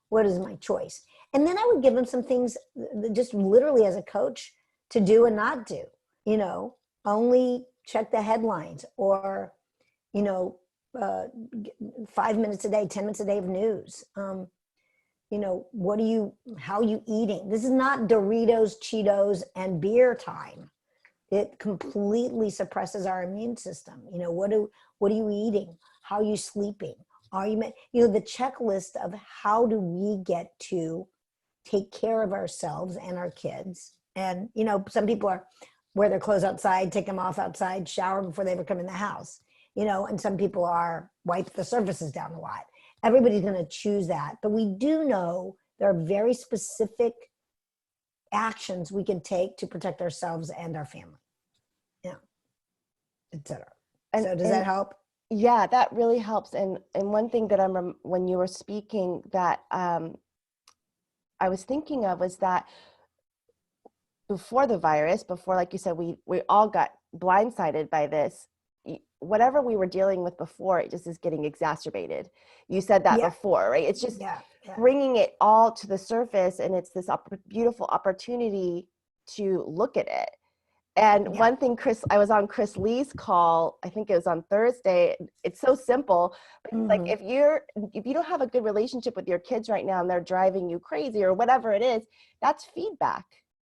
What is my choice? And then I would give them some things just literally as a coach to do and not do, only check the headlines, or, 5 minutes a day, 10 minutes a day of news. How are you eating? This is not Doritos, Cheetos, and beer time. It completely suppresses our immune system. What are you eating? How are you sleeping? Are you, the checklist of how do we get to take care of ourselves and our kids. And, some people wear their clothes outside, take them off outside, shower before they ever come in the house, and some people are wipe the surfaces down a lot. Everybody's going to choose that. But we do know there are very specific actions we can take to protect ourselves and our family, etc. So does that help? Yeah, that really helps. And one thing that when you were speaking that I was thinking of was that before the virus, like you said, we all got blindsided by this. Whatever we were dealing with before, it just is getting exacerbated. You said that before, right? It's just bringing it all to the surface, and it's this beautiful opportunity to look at it. And one thing, I was on Chris Lee's call, I think it was on Thursday. It's so simple, but it's like if you don't have a good relationship with your kids right now and they're driving you crazy or whatever it is, that's feedback.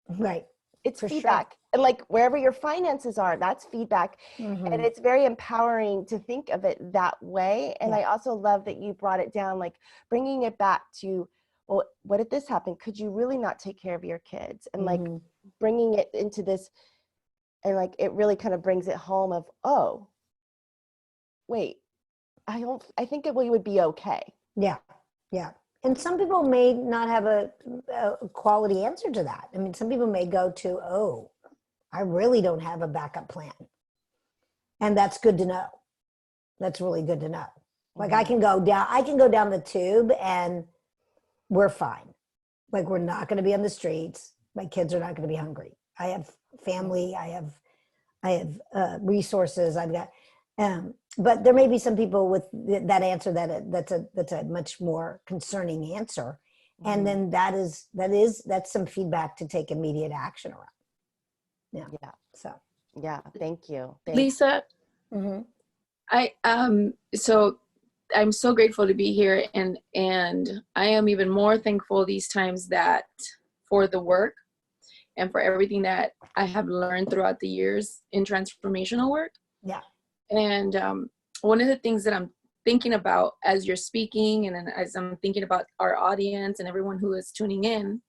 Right. It's feedback. Sure. And like wherever your finances are, that's feedback. And it's very empowering to think of it that way. And I also love that you brought it down, like bringing it back to, well, what if this happened? Could you really not take care of your kids? And like bringing it into this, and like it really kind of brings it home of, oh, wait, I think we would be okay. Yeah. And some people may not have a quality answer to that. I mean, some people may go to, oh, I really don't have a backup plan. And that's good to know. That's really good to know. Like I can go down the tube and we're fine. Like we're not going to be on the streets. My kids are not going to be hungry. I have family. I have resources. I've got, but there may be some people with that answer that's a much more concerning answer, and then that's some feedback to take immediate action around. Yeah. So. Yeah. Thank you, Lisa. So I'm so grateful to be here, and I am even more thankful these times that for the work and for everything that I have learned throughout the years in transformational work. Yeah. And one of the things that I'm thinking about as you're speaking, and as I'm thinking about our audience and everyone who is tuning in,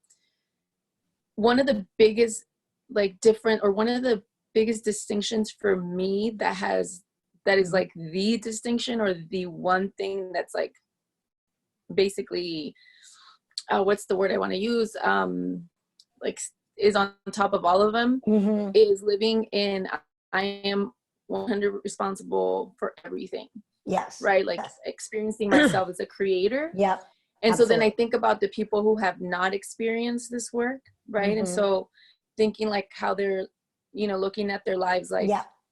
one of the biggest one of the biggest distinctions for me that is like the distinction, or the one thing that's like basically what's the word I want to use, like is on top of all of them, is living in I am 100% responsible for everything. Yes. Right? Like experiencing myself as a creator. Yeah. And absolutely. So then I think about the people who have not experienced this work, right? And so thinking like how they're, looking at their lives like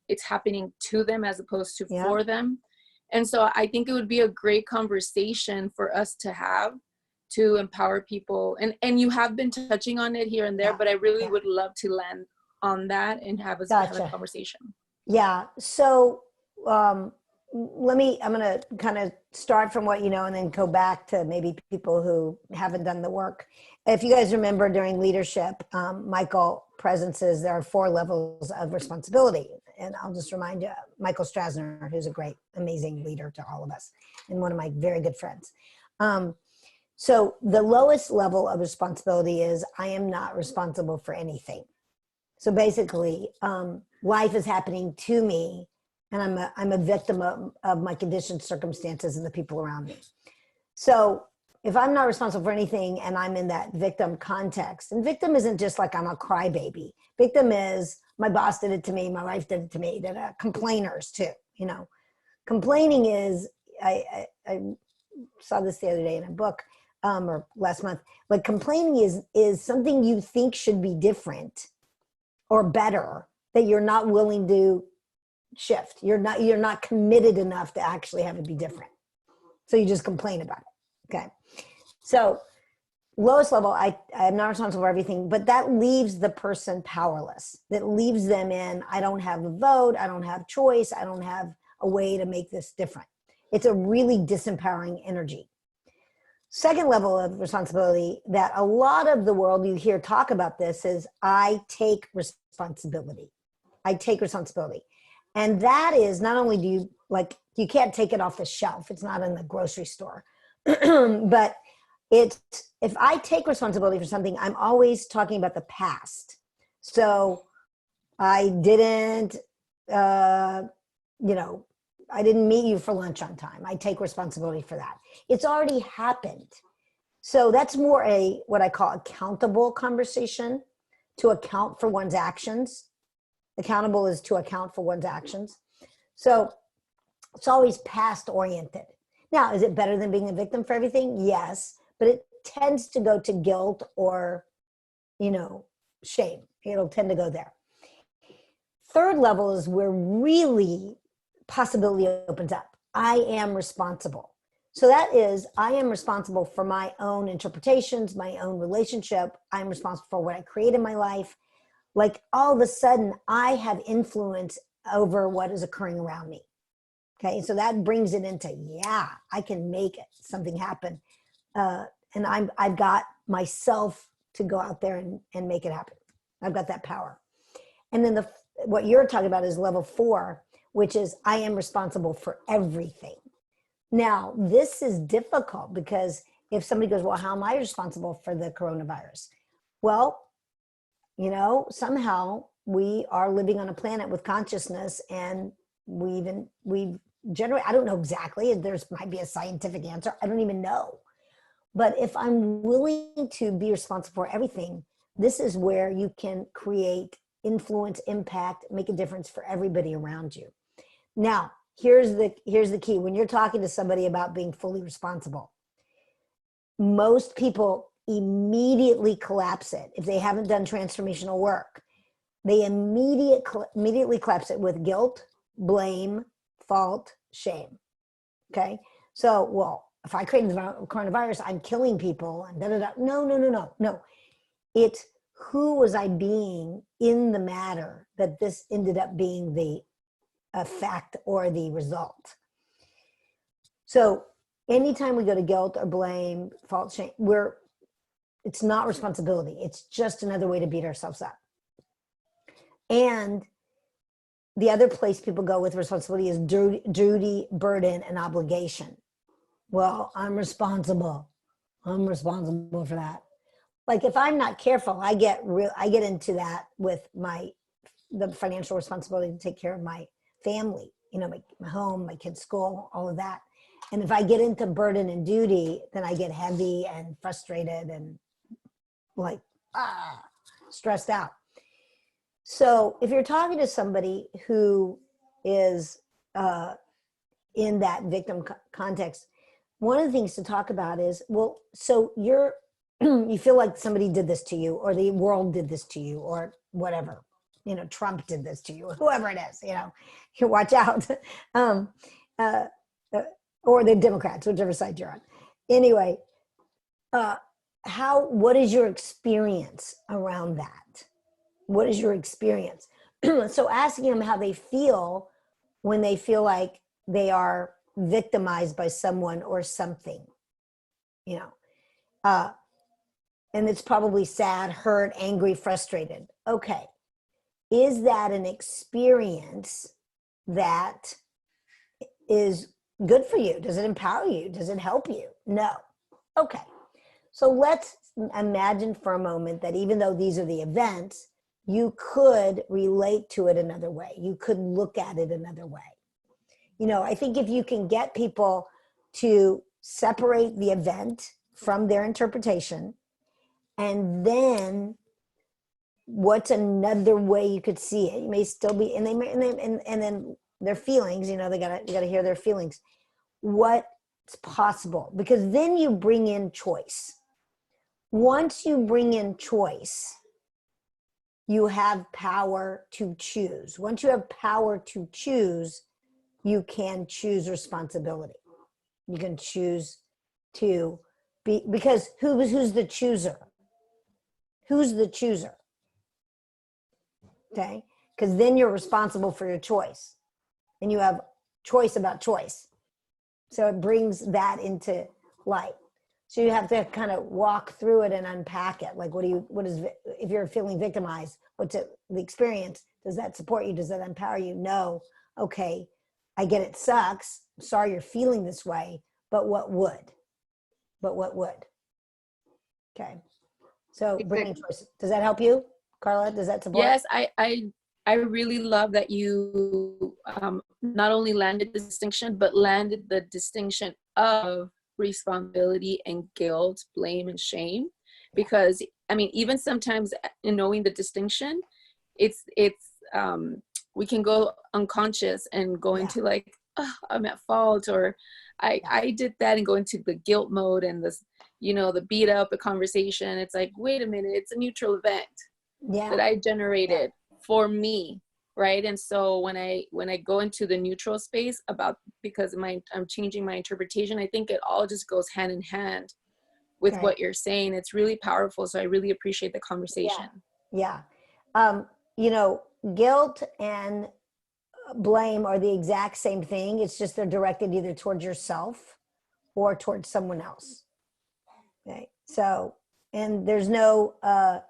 it's happening to them as opposed to for them. And so I think it would be a great conversation for us to have, to empower people. And you have been touching on it here and there, but I really would love to land on that and have a conversation. Yeah. So I'm going to kind of start from what you know and then go back to maybe people who haven't done the work. If you guys remember during leadership, Michael presences, there are 4 levels of responsibility. And I'll just remind you, Michael Strasner, who's a great, amazing leader to all of us and one of my very good friends. So the lowest level of responsibility is I am not responsible for anything. So basically, life is happening to me, and I'm a victim of my conditioned circumstances and the people around me. So, if I'm not responsible for anything and I'm in that victim context, and victim isn't just like I'm a crybaby. Victim is my boss did it to me, my wife did it to me, complainers too, you know. Complaining is, I saw this the other day in a book, or last month, like complaining is something you think should be different or better that you're not willing to shift. You're not committed enough to actually have it be different. So you just complain about it. Okay. So lowest level, I'm not responsible for everything, but that leaves the person powerless. That leaves them in, I don't have a vote, I don't have choice, I don't have a way to make this different. It's a really disempowering energy. Second level of responsibility that a lot of the world you hear talk about this is, I take responsibility. I take responsibility. And that is, not only do you, like, you can't take it off the shelf, it's not in the grocery store, but it's, if I take responsibility for something, I'm always talking about the past. So I didn't, I didn't meet you for lunch on time. I take responsibility for that. It's already happened. So that's more what I call accountable conversation, to account for one's actions. Accountable is to account for one's actions. So it's always past oriented. Now, is it better than being a victim for everything? Yes, but it tends to go to guilt or, shame. It'll tend to go there. Third level is where really possibility opens up. I am responsible. So that is, I am responsible for my own interpretations, my own relationship. I'm responsible for what I create in my life. Like, all of a sudden, I have influence over what is occurring around me. Okay, so that brings it into, yeah, I can make something happen. And I've got myself to go out there and make it happen. I've got that power. And then what you're talking about is level 4, which is, I am responsible for everything. Now, this is difficult because if somebody goes, well, how am I responsible for the coronavirus? Well, somehow we are living on a planet with consciousness, and we generate, I don't know exactly, there's might be a scientific answer, I don't even know. But if I'm willing to be responsible for everything, this is where you can create influence, impact, make a difference for everybody around you. Now, here's the key. When you're talking to somebody about being fully responsible, most people immediately collapse it. If they haven't done transformational work, they immediately collapse it with guilt, blame, fault, shame. Okay. So, well, if I created the coronavirus, I'm killing people and da-da-da. No. It's, who was I being in the matter that this ended up being the effect or the result? So anytime we go to guilt or blame, fault, shame, it's not responsibility. It's just another way to beat ourselves up. And the other place people go with responsibility is duty, burden, and obligation. Well, I'm responsible for that. Like, if I'm not careful, I get into that with the financial responsibility to take care of my family, my home, my kids' school, all of that. And if I get into burden and duty, then I get heavy and frustrated and stressed out. So if you're talking to somebody who is in that victim context, one of the things to talk about is, well, so you feel like somebody did this to you, or the world did this to you, or whatever, Trump did this to you, whoever it is, you watch out, or the Democrats, whichever side you're on. Anyway, what is your experience around that? What is your experience? So asking them how they feel when they feel like they are victimized by someone or something, and it's probably sad, hurt, angry, frustrated. Okay. Is that an experience that is good for you? Does it empower you? Does it help you? No. Okay. So let's imagine for a moment that even though these are the events, you could relate to it another way. You could look at it another way. I think if you can get people to separate the event from their interpretation, and then what's another way you could see it? You may still be, and then their feelings, you gotta hear their feelings. What's possible? Because then you bring in choice. Once you bring in choice, you have power to choose. Once you have power to choose, you can choose responsibility. You can choose to be, because who's the chooser? Who's the chooser? Okay, because then you're responsible for your choice, and you have choice about choice. So it brings that into light. So you have to kind of walk through it and unpack it. Like, if you're feeling victimized, what's it, the experience? Does that support you? Does that empower you? No. Okay, I get it sucks. I'm sorry you're feeling this way, but what would? Okay. So bringing choice. Does that help you, Carla? Does that support? Yes, I really love that you not only landed the distinction, but landed the distinction of responsibility and guilt, blame, and shame. Because I mean, even sometimes in knowing the distinction, it's we can go unconscious and go into like, oh, I'm at fault, or I did that, and go into the guilt mode and this, the beat up, a conversation. It's like, wait a minute, it's a neutral event that I generated for me, right? And so when I go into the neutral space because I'm changing my interpretation, I think it all just goes hand in hand with what you're saying. It's really powerful. So I really appreciate the conversation. Yeah. Guilt and blame are the exact same thing. It's just they're directed either towards yourself or towards someone else. Okay. So, and there's no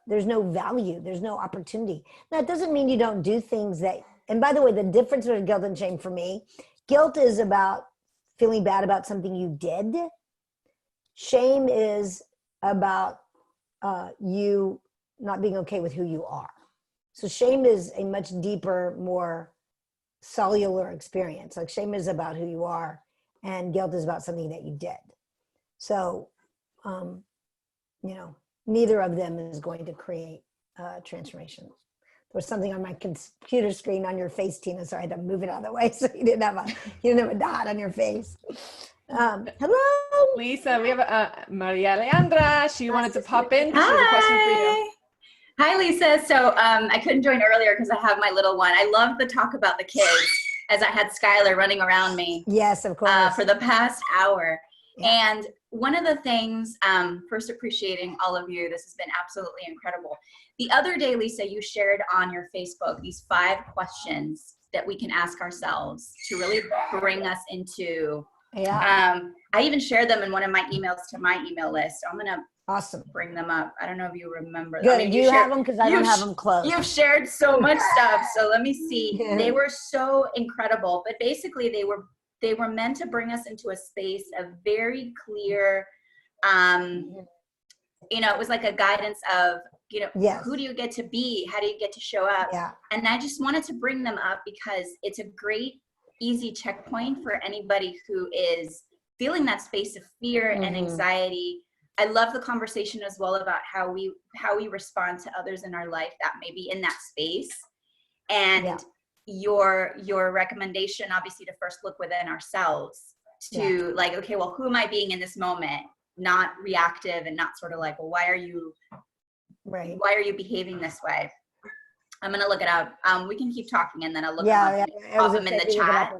value, there's no opportunity. That doesn't mean you don't do things and by the way, the difference between guilt and shame for me, guilt is about feeling bad about something you did. Shame is about you not being okay with who you are. So shame is a much deeper, more cellular experience. Like, shame is about who you are, and guilt is about something that you did. So, neither of them is going to create transformation. There was something on my computer screen on your face, Tina, so I had to move it out of the way so you didn't have a dot on your face. Hello, Lisa. We have Maria Leandra. She wanted to pop in. She has a question for you. Hi, Lisa. So I couldn't join earlier because I have my little one. I love the talk about the kids, as I had Skylar running around me. Yes, of course. For the past hour. Yeah. And one of the things, first appreciating all of you, this has been absolutely incredible. The other day, Lisa, you shared on your Facebook these 5 questions that we can ask ourselves to really bring us into. Yeah. I even shared them in one of my emails to my email list. I'm going to bring them up. I don't know if you remember. Good. I mean, do you have them? Because I don't have them closed. You've shared so much stuff. So let me see. They were so incredible. But basically, they were meant to bring us into a space of very clear, it was like a guidance of, who do you get to be? How do you get to show up? Yeah. And I just wanted to bring them up because it's a great, easy checkpoint for anybody who is feeling that space of fear and anxiety. I love the conversation as well about how we respond to others in our life that may be in that space. And your recommendation, obviously, to first look within ourselves to like, okay, well, who am I being in this moment? Not reactive and not sort of like, well, why are you behaving this way? I'm going to look it up. We can keep talking and then I'll look pop them in the chat.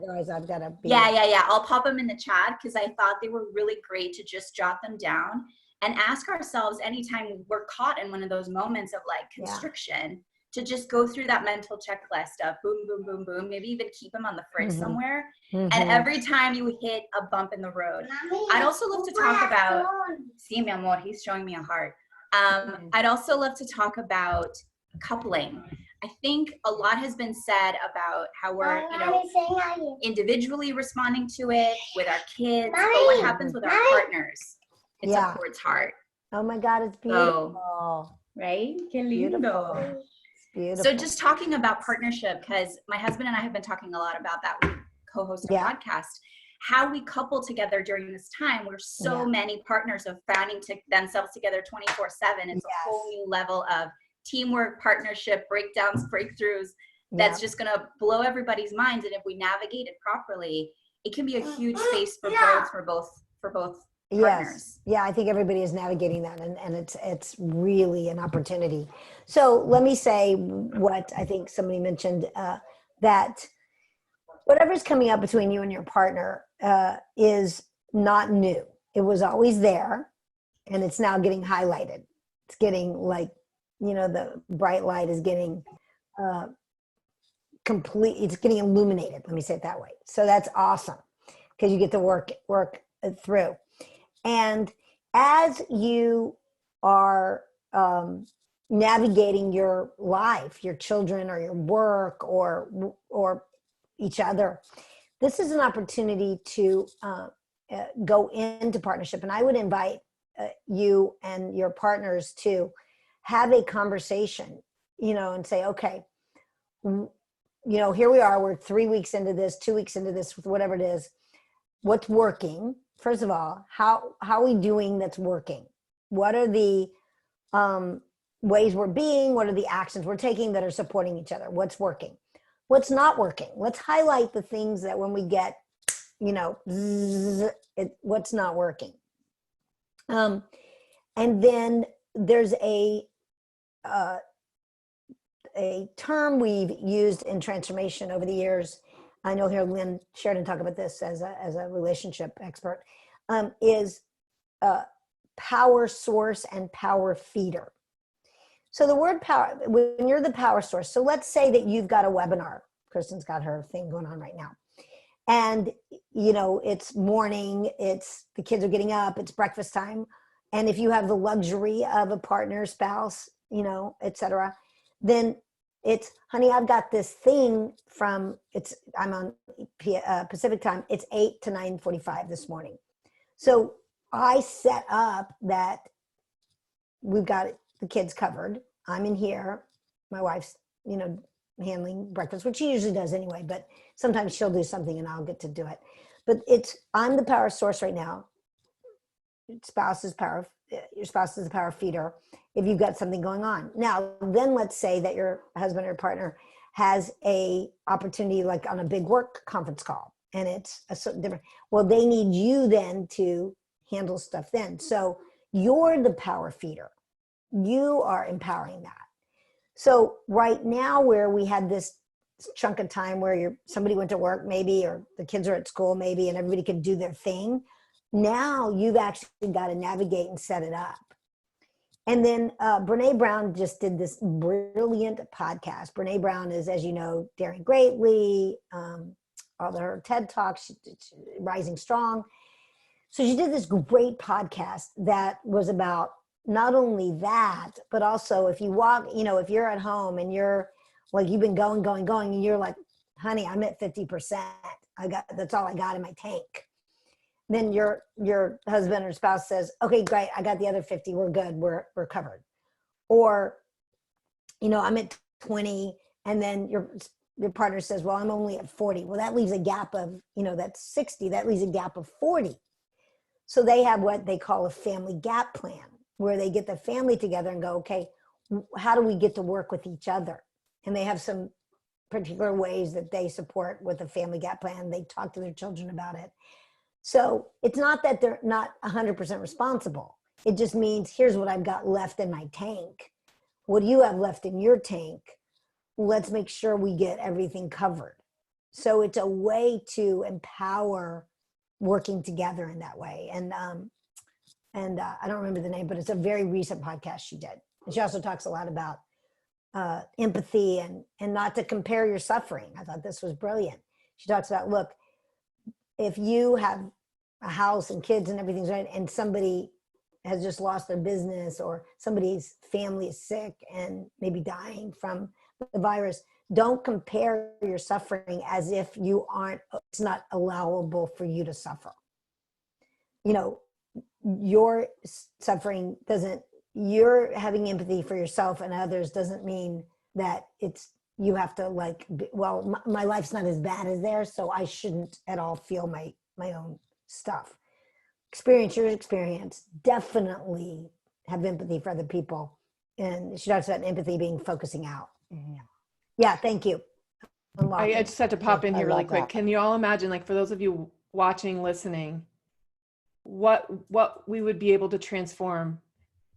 I'll pop them in the chat because I thought they were really great to just jot them down and ask ourselves anytime we're caught in one of those moments of like constriction to just go through that mental checklist of boom, boom, boom, boom, maybe even keep them on the fridge somewhere. And every time you hit a bump in the road, I'd also love to talk about, see mi amor, he's showing me a heart. I'd also love to talk about coupling. I think a lot has been said about how we're, individually responding to it with our kids, but what happens with our partners? It's a Ford's heart. Oh my God, it's beautiful. Right? Qué lindo. Beautiful. So just talking about partnership, because my husband and I have been talking a lot about that. We co-host a podcast. how we couple together during this time where so many partners are finding themselves together 24/7. It's a whole new level of teamwork, partnership, breakdowns, breakthroughs. That's just going to blow everybody's minds. And if we navigate it properly, it can be a huge space for growth for both partners. Yeah, I think everybody is navigating that, and it's really an opportunity. So let me say what I think somebody mentioned, that whatever's coming up between you and your partner is not new. It was always there, and it's now getting highlighted. It's getting like, the bright light is getting complete. It's getting illuminated. Let me say it that way. So that's awesome, because you get to work through. And as you are navigating your life, your children or your work or each other, this is an opportunity to go into partnership. And I would invite you and your partners to have a conversation, and say, okay, here we are, we're 3 weeks into this, 2 weeks into this, whatever it is, what's working? First of all, how are we doing that's working? What are the ways we're being? What are the actions we're taking that are supporting each other? What's working? What's not working? Let's highlight the things that when we get, what's not working. And then there's a term we've used in transformation over the years. I know here Lynn Sheridan talk about this as a relationship expert, is power source and power feeder. So the word power, when you're the power source, so let's say that you've got a webinar. Kristen's got her thing going on right now. And, it's morning, the kids are getting up, it's breakfast time. And if you have the luxury of a partner, spouse, et cetera, then it's, honey, I've got this thing I'm on Pacific time. It's 8 to 9:45 this morning. So I set up that we've got the kids covered. I'm in here. My wife's, handling breakfast, which she usually does anyway, but sometimes she'll do something and I'll get to do it. But I'm the power source right now. Your spouse is the power feeder if you've got something going on. Now, then let's say that your husband or partner has a opportunity like on a big work conference call, and it's different. Well, they need you then to handle stuff then. So you're the power feeder. You are empowering that. So right now, where we had this chunk of time where somebody went to work maybe, or the kids are at school maybe, and everybody could do their thing. Now you've actually got to navigate and set it up. And then Brene Brown just did this brilliant podcast. Brene Brown is, as you know, daring greatly, all her TED Talks, Rising Strong. So she did this great podcast that was about not only that, but also if you walk, if you're at home and you're like, you've been going, and you're like, honey, I'm at 50%. That's all I got in my tank. Then your husband or spouse says, okay, great, I got the other 50, we're good, we're covered. Or, I'm at 20, and then your partner says, well, I'm only at 40. Well, that leaves a gap of, that's 60, that leaves a gap of 40. So they have what they call a family gap plan, where they get the family together and go, okay, how do we get to work with each other? And they have some particular ways that they support with a family gap plan. They talk to their children about it. So it's not that they're not 100% responsible. It just means, here's what I've got left in my tank. What do you have left in your tank? Let's make sure we get everything covered. So it's a way to empower working together in that way. And I don't remember the name, but it's a very recent podcast she did. And she also talks a lot about empathy and not to compare your suffering. I thought this was brilliant. She talks about, look, if you have a house and kids and everything's right, and somebody has just lost their business, or somebody's family is sick and maybe dying from the virus, don't compare your suffering as if it's not allowable for you to suffer. Your suffering you're having empathy for yourself and others doesn't mean that you have to my life's not as bad as theirs, so I shouldn't at all feel my my own stuff. Experience your experience. Definitely have empathy for other people. And she talks about empathy being focusing out. Yeah, thank you. I just had to pop in here really quick. Can you all imagine, like, for those of you watching, listening, what we would be able to transform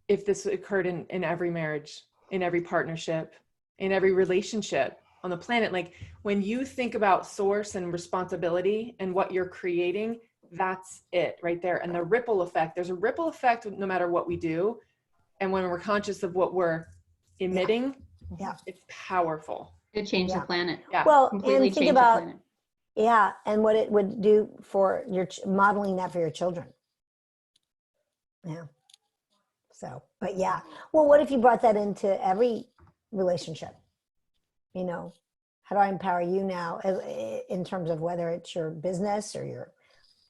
if this occurred in every marriage, in every partnership, in every relationship on the planet? Like, when you think about source and responsibility and what you're creating, that's it right there. And the ripple effect, there's a ripple effect no matter what we do. And when we're conscious of what we're emitting, it's powerful. To change the planet. Yeah. Well, Completely and think change the about, planet. and what it would do for your modeling that for your children. Yeah. So, but yeah. Well, what if you brought that into every relationship? You know, how do I empower you now in terms of whether it's your business or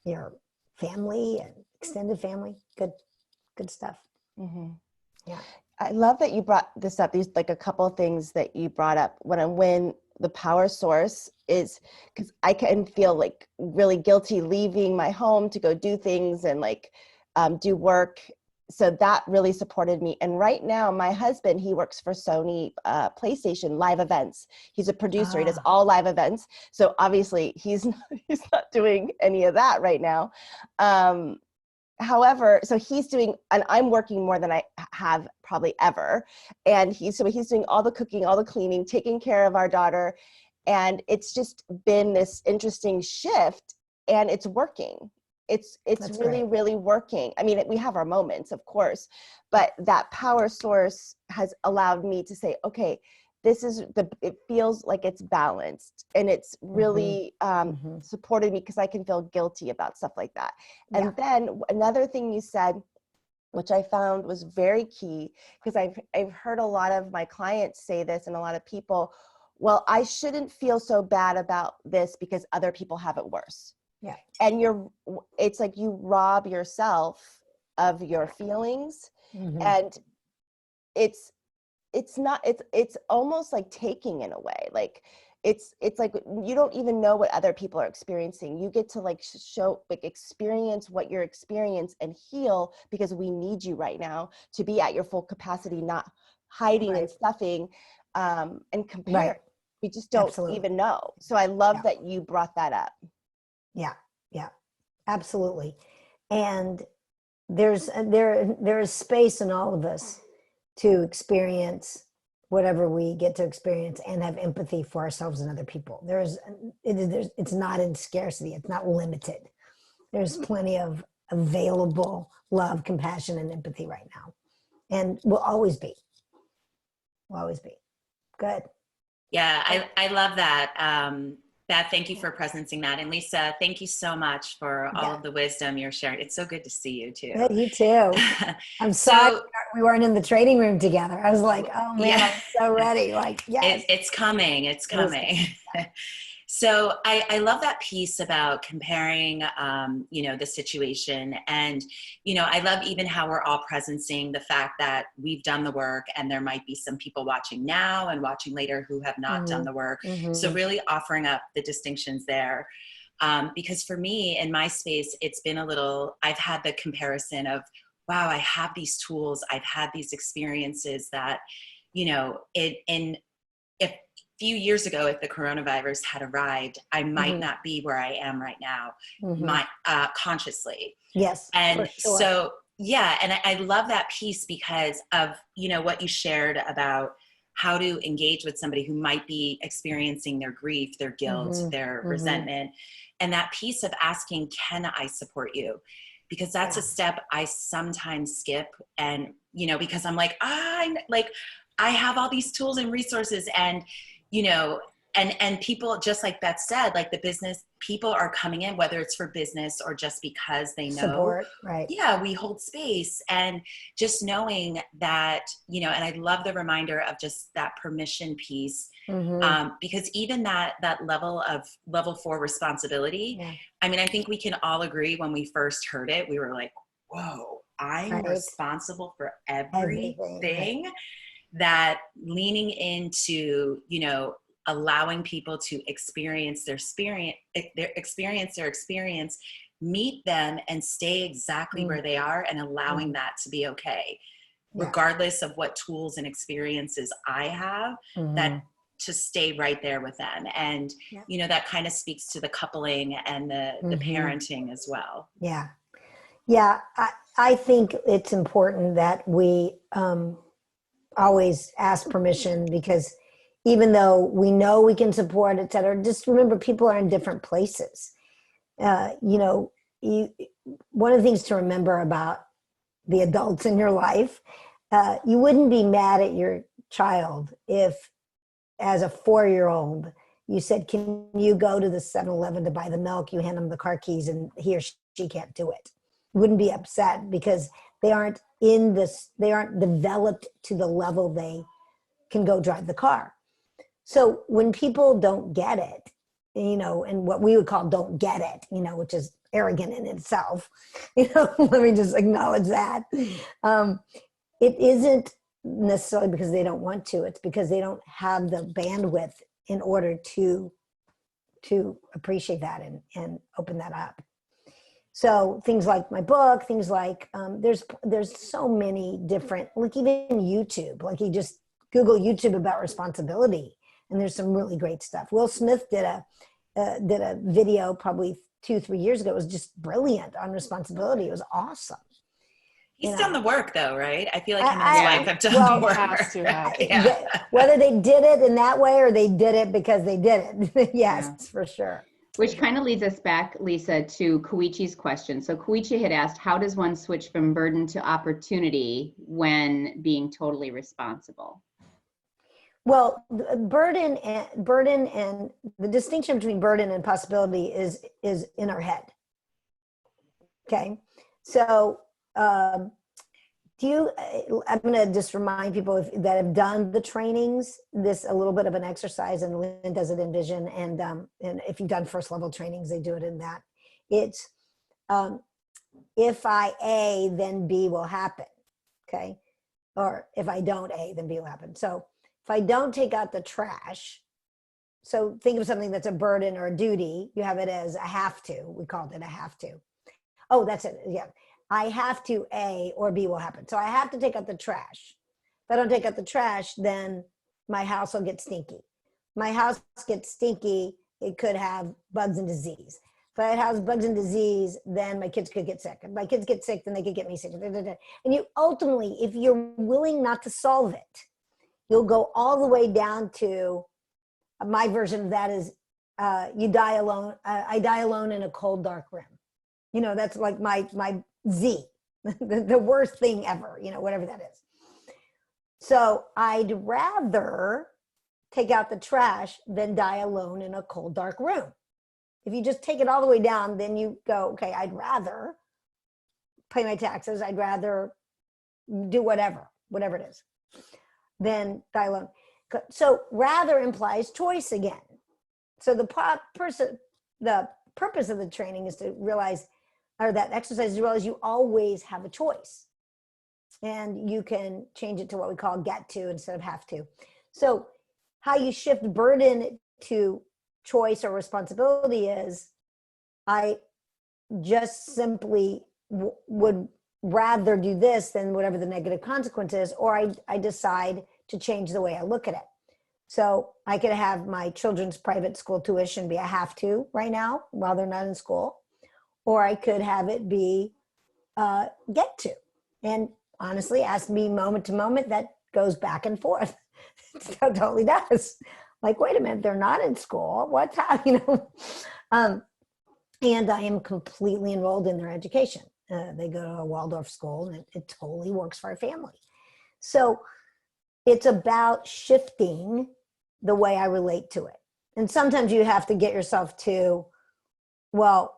your family and extended family? Good stuff. Yeah. I love that you brought this up. These, like, a couple of things that you brought up when the power source is, because I can feel like really guilty leaving my home to go do things and like do work. So that really supported me. And right now, my husband, he works for Sony PlayStation live events. He's a producer. He does all live events. So obviously he's not doing any of that right now. However, so he's doing, and I'm working more than I have probably ever. And he's doing all the cooking, all the cleaning, taking care of our daughter. And it's just been this interesting shift, and it's working. It's really, really working. I mean, we have our moments, of course, but that power source has allowed me to say, okay, it feels like it's balanced, and it's really supported me, because I can feel guilty about stuff like that. And then another thing you said, which I found was very key, because I've heard a lot of my clients say this, and a lot of people, well, I shouldn't feel so bad about this because other people have it worse. Yeah. And it's like you rob yourself of your feelings, and it's almost like taking, in a way. Like it's like you don't even know what other people are experiencing. You get to like experience what you're experiencing and heal, because we need you right now to be at your full capacity, not hiding and stuffing and compare. We just don't even know. So I love that you brought that up. Yeah, absolutely. And there is space in all of us to experience whatever we get to experience, and have empathy for ourselves and other people. It's not in scarcity. It's not limited. There's plenty of available love, compassion, and empathy right now, and will always be. Good. Yeah, I love that. Beth, thank you for presencing that. And Lisa, thank you so much for all of the wisdom you're sharing. It's so good to see you too. Yeah, you too. I'm sorry we weren't in the training room together. I was like, oh man, I'm so ready. Like, yes. It's coming. It's coming. So I love that piece about comparing, the situation. And, I love even how we're all presencing the fact that we've done the work, and there might be some people watching now and watching later who have not done the work. So really offering up the distinctions there. Because for me, in my space, it's been I've had the comparison of, wow, I have these tools, I've had these experiences that, if few years ago, if the coronavirus had arrived, I might not be where I am right now, consciously. Yes. And so, and I love that piece because of, what you shared about how to engage with somebody who might be experiencing their grief, their guilt, their resentment, and that piece of asking, can I support you? Because that's a step I sometimes skip. And, because I'm like, I have all these tools and resources, and, and people, just like Beth said, like the business people are coming in, whether it's for business or just because they know, support, right? Yeah, we hold space, and just knowing that, and I love the reminder of just that permission piece, because even that level 4 responsibility, I mean, I think we can all agree when we first heard it, we were like, whoa, I'm responsible for everything. That leaning into, allowing people to experience their experience, meet them and stay exactly where they are, and allowing that to be okay, regardless of what tools and experiences I have, that to stay right there with them. And, you know, that kind of speaks to the coupling and the parenting as well. Yeah. Yeah. I think it's important that we always ask permission, because even though we know we can support, et cetera, just remember people are in different places. You know, one of the things to remember about the adults in your life, you wouldn't be mad at your child if, as a 4-year-old, you said, can you go to the 7-Eleven to buy the milk? You hand them the car keys and he or she can't do it. You wouldn't be upset, because they aren't developed to the level they can go drive the car. So when people don't get it, you know, and what we would call don't get it, you know, which is arrogant in itself, you know, let me just acknowledge that. It isn't necessarily because they don't want to, it's because they don't have the bandwidth in order to appreciate that and open that up. So things like my book, things like, there's so many different, like even YouTube, like you just Google YouTube about responsibility, and there's some really great stuff. Will Smith did a video probably 2-3 years ago. It was just brilliant on responsibility. It was awesome. He's done the work though, right? I feel like him and his wife have done the work. Has to have. Whether they did it in that way or they did it because they did it. Yes, for sure. Which kind of leads us back, Lisa, to Koichi's question. So Koichi had asked, how does one switch from burden to opportunity when being totally responsible? Well, burden and the distinction between burden and possibility is in our head. Okay, so I'm going to just remind people that have done the trainings, this a little bit of an exercise, and Lynn does it in Vision, and if you've done first level trainings, they do it in that. It's if I A, then B will happen. Okay, or if I don't A, then B will happen. So if I don't take out the trash, so think of something that's a burden or a duty, you have it as a have to. We called it a have to. Oh, that's it. Yeah. I have to A or B will happen. So I have to take out the trash. If I don't take out the trash, then my house will get stinky. My house gets stinky, it could have bugs and disease. If it has bugs and disease, then my kids could get sick. If my kids get sick, then they could get me sick. And you ultimately, if you're willing not to solve it, you'll go all the way down to, my version of that is, you die alone. I die alone in a cold, dark room. You know, that's like my Z, the worst thing ever, you know, whatever that is. So I'd rather take out the trash than die alone in a cold, dark room. If you just take it all the way down, then you go, okay, I'd rather pay my taxes. I'd rather do whatever it is, than die alone. So rather implies choice again. So the purpose of the training is to realize, or that exercise is to realize you always have a choice, and you can change it to what we call get to instead of have to. So how you shift burden to choice or responsibility is, I just simply would rather do this than whatever the negative consequence is, or I decide to change the way I look at it. So I could have my children's private school tuition be a have to right now while they're not in school, or I could have it be get to. And honestly, ask me moment to moment, that goes back and forth. It totally does. Like, wait a minute, they're not in school. What's happening? You know? And I am completely enrolled in their education. They go to a Waldorf school, and it totally works for our family. So it's about shifting the way I relate to it. And sometimes you have to get yourself to, well,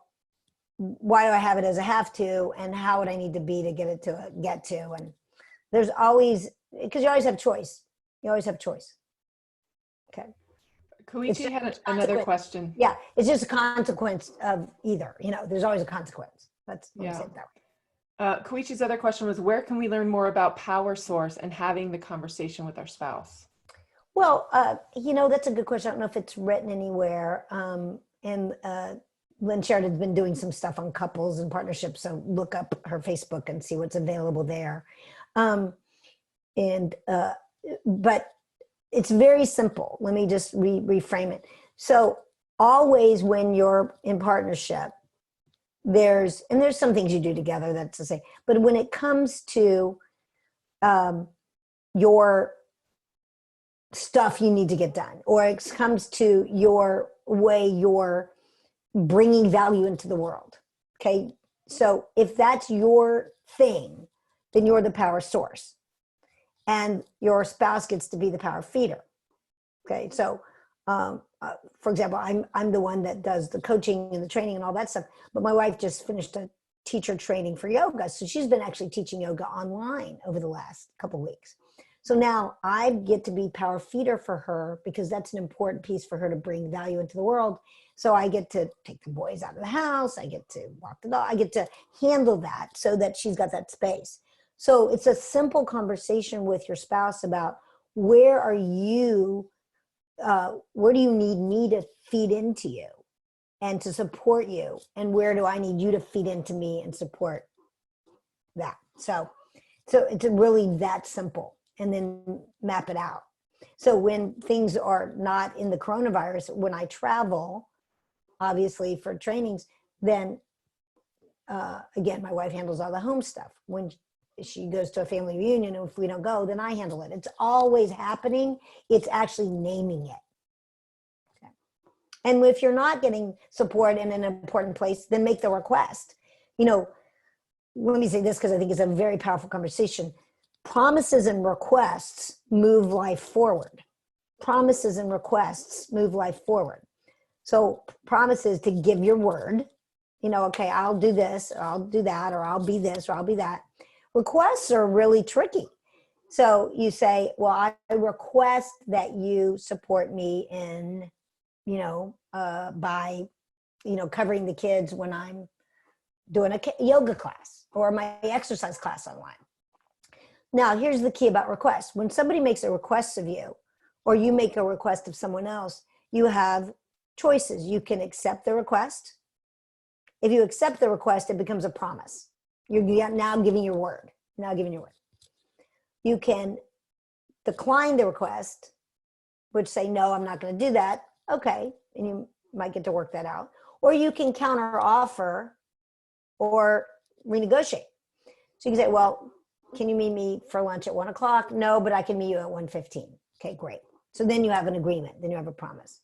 why do I have it as a have to, and how would I need to be to get it to a get to? And there's always, because you always have choice. You always have choice. Okay. Koichi had another question. Yeah, it's just a consequence of either. You know, there's always a consequence. Let me say it that way. Koichi's other question was, where can we learn more about power source and having the conversation with our spouse? Well, that's a good question. I don't know if it's written anywhere. And Lynn Sheridan's been doing some stuff on couples and partnerships. So look up her Facebook and see what's available there. But it's very simple. Let me just reframe it. So always when you're in partnership, there's some things you do together, that's to say, but when it comes to your stuff you need to get done, or it comes to your way you're bringing value into the world. Okay. So if that's your thing, then you're the power source and your spouse gets to be the power feeder. Okay. So, for example, I'm the one that does the coaching and the training and all that stuff, but my wife just finished a teacher training for yoga. So she's been actually teaching yoga online over the last couple of weeks. So now I get to be power feeder for her because that's an important piece for her to bring value into the world. So I get to take the boys out of the house. I get to walk the dog. I get to handle that so that she's got that space. So it's a simple conversation with your spouse about where do you need me to feed into you and to support you? And where do I need you to feed into me and support that? So it's really that simple. And then map it out. So when things are not in the coronavirus, when I travel, obviously for trainings, then again, my wife handles all the home stuff. When she goes to a family reunion, and if we don't go, then I handle it. It's always happening. It's actually naming it. Okay. And if you're not getting support in an important place, then make the request. Let me say this because I think it's a very powerful conversation. Promises and requests move life forward. Promises and requests move life forward. So promises to give your word, okay, I'll do this, or I'll do that, or I'll be this, or I'll be that. Requests are really tricky. So you say, well, I request that you support me in, by, covering the kids when I'm doing a yoga class or my exercise class online. Now, here's the key about requests. When somebody makes a request of you, or you make a request of someone else, you have choices. You can accept the request. If you accept the request, it becomes a promise. You're now giving your word. You can decline the request, which say, no, I'm not going to do that. Okay, and you might get to work that out. Or you can counter offer or renegotiate. So you can say, well, can you meet me for lunch at 1 o'clock? No, but I can meet you at 1:15. Okay, great. So then you have an agreement. Then you have a promise.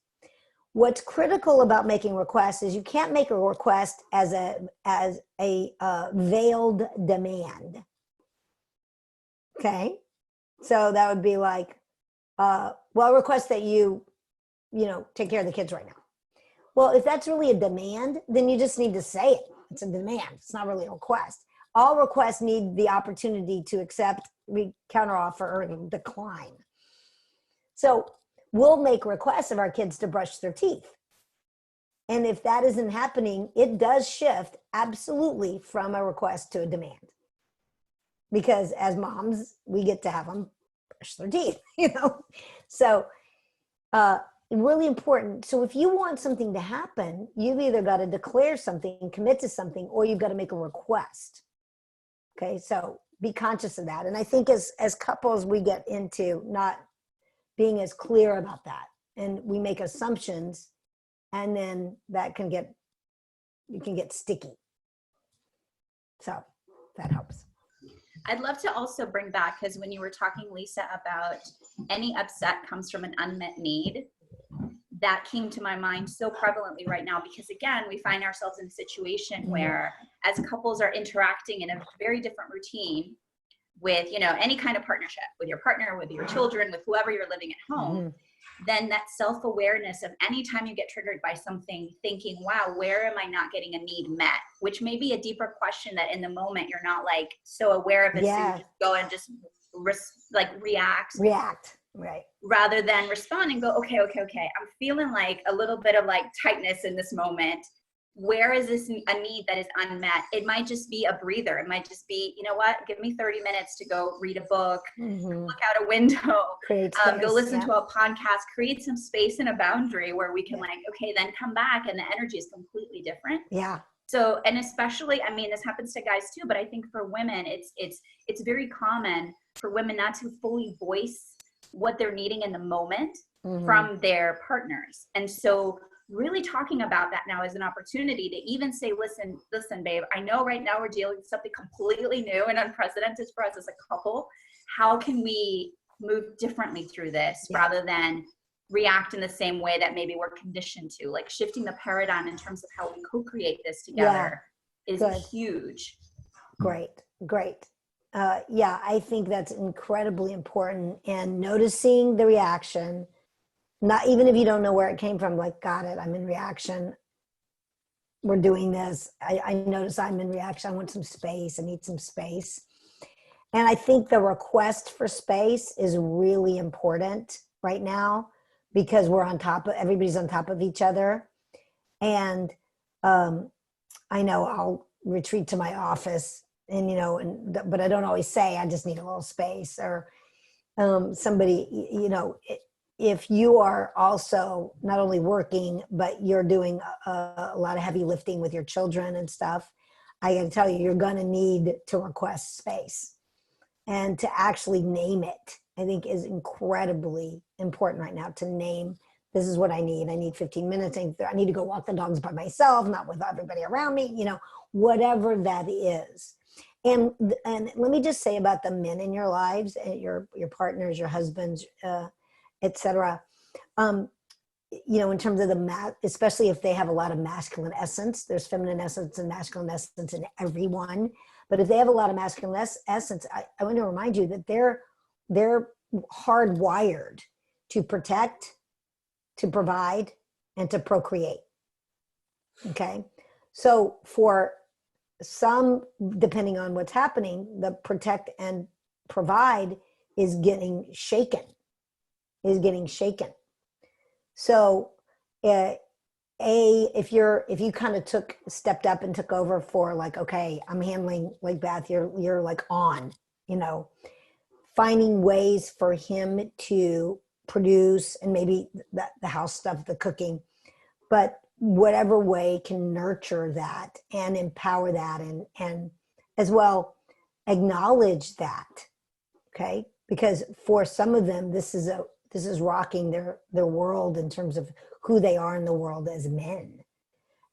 What's critical about making requests is you can't make a request as a veiled demand. Okay, so that would be like, well, I request that you take care of the kids right now. Well, if that's really a demand, then you just need to say it. It's a demand. It's not really a request. All requests need the opportunity to accept, counteroffer, or decline. So we'll make requests of our kids to brush their teeth. And if that isn't happening, it does shift absolutely from a request to a demand. Because as moms, we get to have them brush their teeth, So really important. So if you want something to happen, you've either got to declare something, commit to something, or you've got to make a request. Okay, so be conscious of that. And I think as couples, we get into not being as clear about that. And we make assumptions, and then it can get sticky. So that helps. I'd love to also bring back, because when you were talking, Lisa, about any upset comes from an unmet need, that came to my mind so prevalently right now, because again, we find ourselves in a situation where as couples are interacting in a very different routine with, any kind of partnership, with your partner, with your children, with whoever you're living at home, then that self-awareness of anytime you get triggered by something, thinking, wow, where am I not getting a need met? Which may be a deeper question that in the moment you're not like so aware of it. Yeah. So you just go and just react. Right. Rather than respond and go, okay. I'm feeling like a little bit of like tightness in this moment. where is this a need that is unmet? It might just be a breather. It might just be, you know what, give me 30 minutes to go read a book, look out a window, go listen to a podcast, create some space and a boundary where we can like, okay, then come back and the energy is completely different. Yeah. So, and especially, I mean, this happens to guys too, but I think for women, it's very common for women not to fully voice what they're needing in the moment from their partners. And so really talking about that now as an opportunity to even say, listen, babe, I know right now we're dealing with something completely new and unprecedented for us as a couple. How can we move differently through this rather than react in the same way that maybe we're conditioned to? Like shifting the paradigm in terms of how we co-create this together is huge. Great. I think that's incredibly important. And noticing the reaction, not even if you don't know where it came from, like, got it, I'm in reaction. We're doing this. I notice I'm in reaction. I want some space. I need some space. And I think the request for space is really important right now because everybody's on top of each other. And I know I'll retreat to my office and, but I don't always say, I just need a little space, or somebody, if you are also not only working, but you're doing a lot of heavy lifting with your children and stuff, I got to tell you, you're going to need to request space. And to actually name it, I think is incredibly important right now, to name, this is what I need. I need 15 minutes. I need to go walk the dogs by myself, not with everybody around me, whatever that is. And let me just say about the men in your lives, and your partners, your husbands, etc. In terms of especially if they have a lot of masculine essence, there's feminine essence and masculine essence in everyone. But if they have a lot of masculine essence, I want to remind you that they're hardwired to protect, to provide, and to procreate. Okay. So for some, depending on what's happening, the protect and provide is getting shaken. So if you kind of stepped up and took over for like, okay, I'm handling, like Beth, you're like on, finding ways for him to produce, and maybe the house stuff, the cooking, but whatever way can nurture that and empower that, and as well acknowledge that. Okay. Because for some of them, this is rocking their world in terms of who they are in the world as men.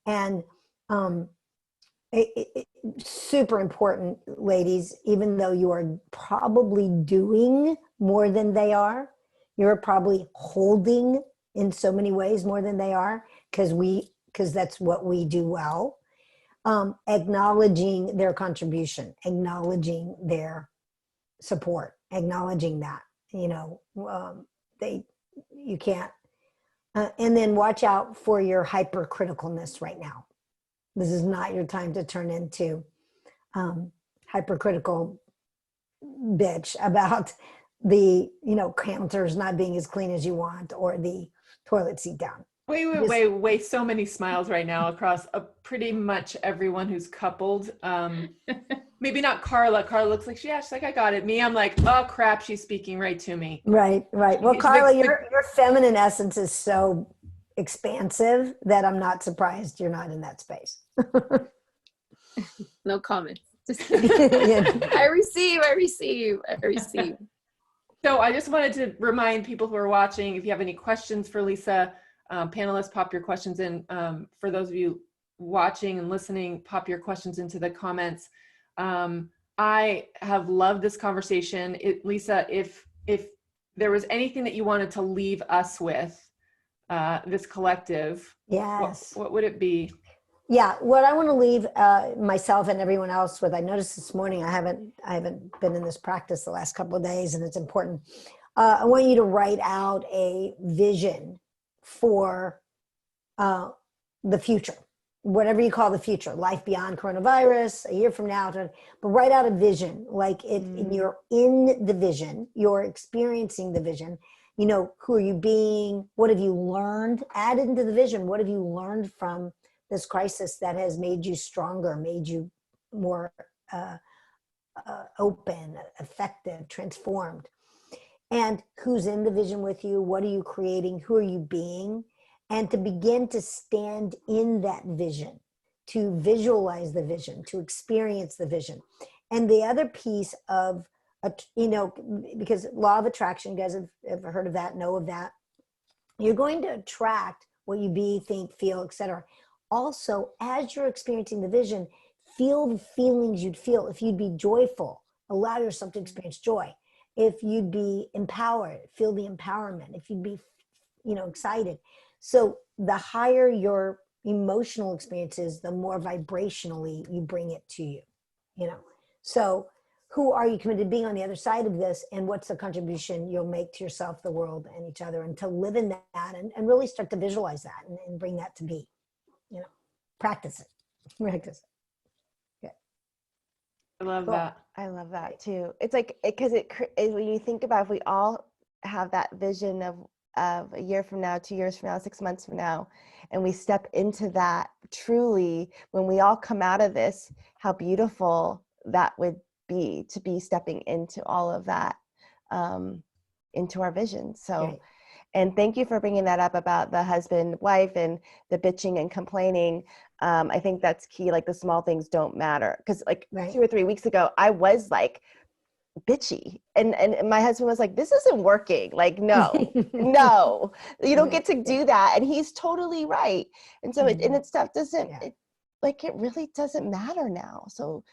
And super important, ladies, even though you are probably doing more than they are, you're probably holding in so many ways more than they are, because that's what we do well. Acknowledging their contribution, acknowledging their support, acknowledging that, you can't, and then watch out for your hypercriticalness right now. This is not your time to turn into hypercritical bitch about the, counters not being as clean as you want, or the toilet seat down. Wait, so many smiles right now across pretty much everyone who's coupled. Maybe not Carla. Carla looks like she's like, I got it. Me, I'm like, oh crap, she's speaking right to me. Right. Well, Carla, your feminine essence is so expansive that I'm not surprised you're not in that space. No comment. Just kidding. I receive. So I just wanted to remind people who are watching, if you have any questions for Lisa, panelists, pop your questions in. For those of you watching and listening, pop your questions into the comments. I have loved this conversation. Lisa, if there was anything that you wanted to leave us with, this collective, yes, what would it be? Yeah, what I want to leave myself and everyone else with, I noticed this morning, I haven't been in this practice the last couple of days, and it's important. I want you to write out a vision for the future, whatever you call the future, life beyond coronavirus, a year from now, but write out a vision, like you're in the vision, you're experiencing the vision. Who are you being? What have you learned? Add into the vision. What have you learned from this crisis that has made you stronger, made you more open, effective, transformed. And who's in the vision with you? What are you creating? Who are you being? And to begin to stand in that vision, to visualize the vision, to experience the vision. And the other piece of, because law of attraction, you guys have ever heard of that, know of that. You're going to attract what you be, think, feel, etc. Also, as you're experiencing the vision, feel the feelings you'd feel. If you'd be joyful, allow yourself to experience joy. If you'd be empowered, feel the empowerment. If you'd be, excited. So the higher your emotional experience is, the more vibrationally you bring it to you, So who are you committed to being on the other side of this? And what's the contribution you'll make to yourself, the world, and each other, and to live in that and really start to visualize that and bring that to be, practice it. Practice it. I love that. I love that too. It's like, because when you think about, if we all have that vision of a year from now, 2 years from now, 6 months from now, and we step into that truly, when we all come out of this, how beautiful that would be to be stepping into all of that, into our vision. So, right. And thank you for bringing that up about the husband, wife, and the bitching and complaining. I think that's key. Like, the small things don't matter. Because like right. 2 or 3 weeks ago, I was like bitchy, and my husband was like, "This isn't working. Like, no, no, you don't get to do that." And he's totally right. And so it stuff doesn't, it really doesn't matter now. So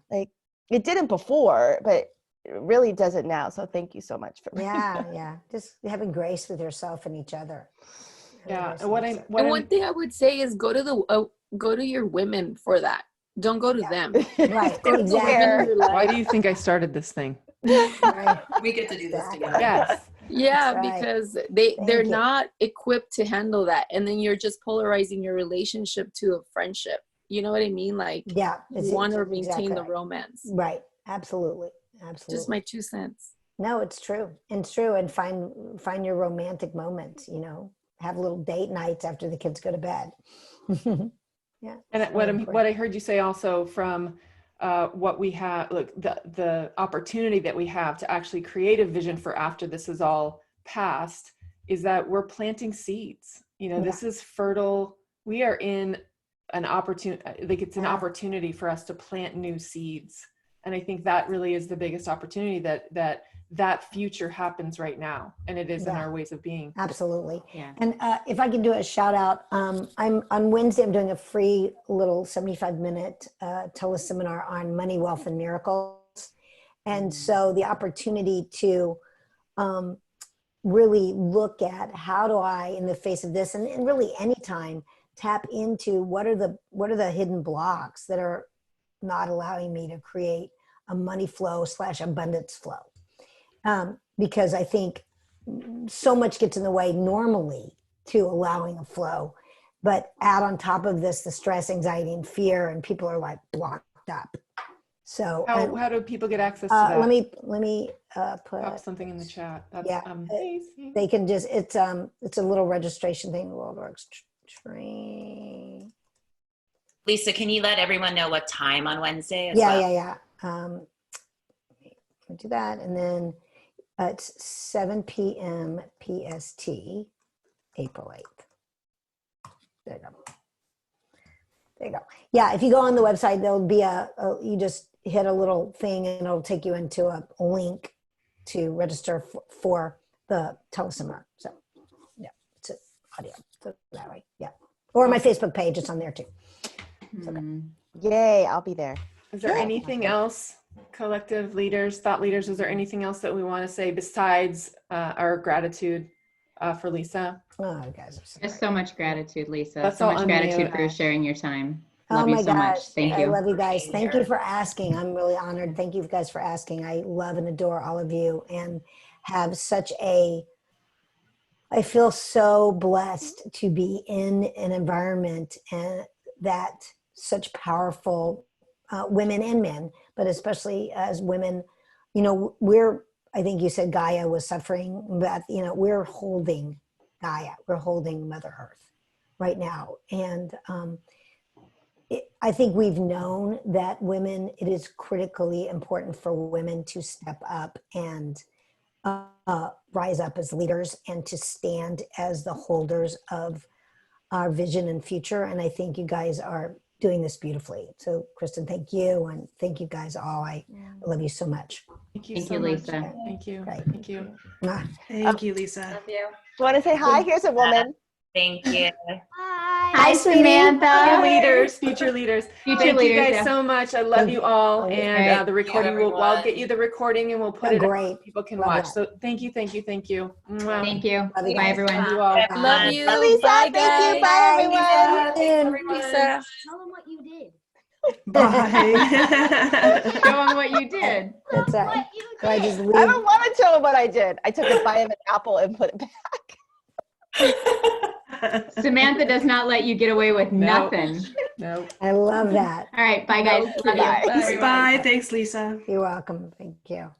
like, it didn't before, but it really doesn't now. So thank you so much for just having grace with yourself and each other. And one thing I would say is go to your women for that. Don't go to them. Right. Go exactly. Why do you think I started this thing? Right. We get to do this together. Yes. Yeah, right. Because they're not equipped to handle that. And then you're just polarizing your relationship to a friendship. You know what I mean? Like, you want to maintain the romance. Right. Absolutely. Absolutely. Just my 2 cents. No, it's true. It's true. And find your romantic moments, have little date nights after the kids go to bed. Yeah. And what I heard you say also from what we have, look, the opportunity that we have to actually create a vision for after this is all past, is that we're planting seeds. This is fertile. We are in an opportunity, like, it's an opportunity for us to plant new seeds. And I think that really is the biggest opportunity, that future happens right now, and it is in our ways of being. Absolutely. Yeah. And if I can do a shout out, I'm on Wednesday, I'm doing a free little 75-minute teleseminar on money, wealth, and miracles. And so the opportunity to really look at, how do I, in the face of this, and really anytime, tap into what are the hidden blocks that are not allowing me to create a money flow / abundance flow. Because I think so much gets in the way normally to allowing a flow, but add on top of this the stress, anxiety, and fear, and people are like blocked up. So how do people get access to that? Let me put something in the chat. That's amazing. They can just, it's a little registration thing. WorldWorks train. Lisa, can you let everyone know what time on Wednesday as well? Yeah. Do that, and then it's 7 p.m. PST, April 8th. There you go. Yeah, if you go on the website, there'll be you just hit a little thing, and it'll take you into a link to register for the teleseminar. So, yeah, it's an audio. So that way, yeah. Or my Facebook page, it's on there too. Okay. Yay, I'll be there. Is there anything else, collective leaders, thought leaders, is there anything else that we want to say besides our gratitude for Lisa? Oh, you guys are so There's so much gratitude, Lisa. That's so much gratitude for sharing your time. Love you so much. Thank you. I love you guys. Thank you for asking. I'm really honored. Thank you guys for asking. I love and adore all of you, and have I feel so blessed to be in an environment and that such powerful women and men, but especially as women, I think you said Gaia was suffering, but we're holding Gaia, we're holding Mother Earth right now. And I think we've known that it is critically important for women to step up and rise up as leaders and to stand as the holders of our vision and future. And I think you guys are doing this beautifully. So Kristen, thank you. And thank you guys all. I love you so much. Thank you Thank so you, much. Lisa. Thank you. Great. Thank you. Thank you, Lisa. Love you. You want to say hi? Here's a woman. Thank you. Hi, Samantha. Future leaders. Future Thank leaders, you guys yeah. so much. I love you all. And Right. the recording, I'll get you the recording and we'll put it up so people can watch. So thank you, thank you, thank you. Mwah. Thank you. Love you Bye, guys. everyone. Love you all. Love you. Bye, Lisa. Bye, Thank you. guys. Bye, everyone. Thanks, everyone. Lisa. Tell them what you did. Bye. Show them what you did. That's right. What you So I did. just I leave. don't want to tell them what I did. I took a bite of an apple and put it back. Samantha does not let you get away with No. nothing. No. I love that. All right. Bye, guys. Love you. Bye. Bye. Thanks, Lisa. You're welcome. Thank you.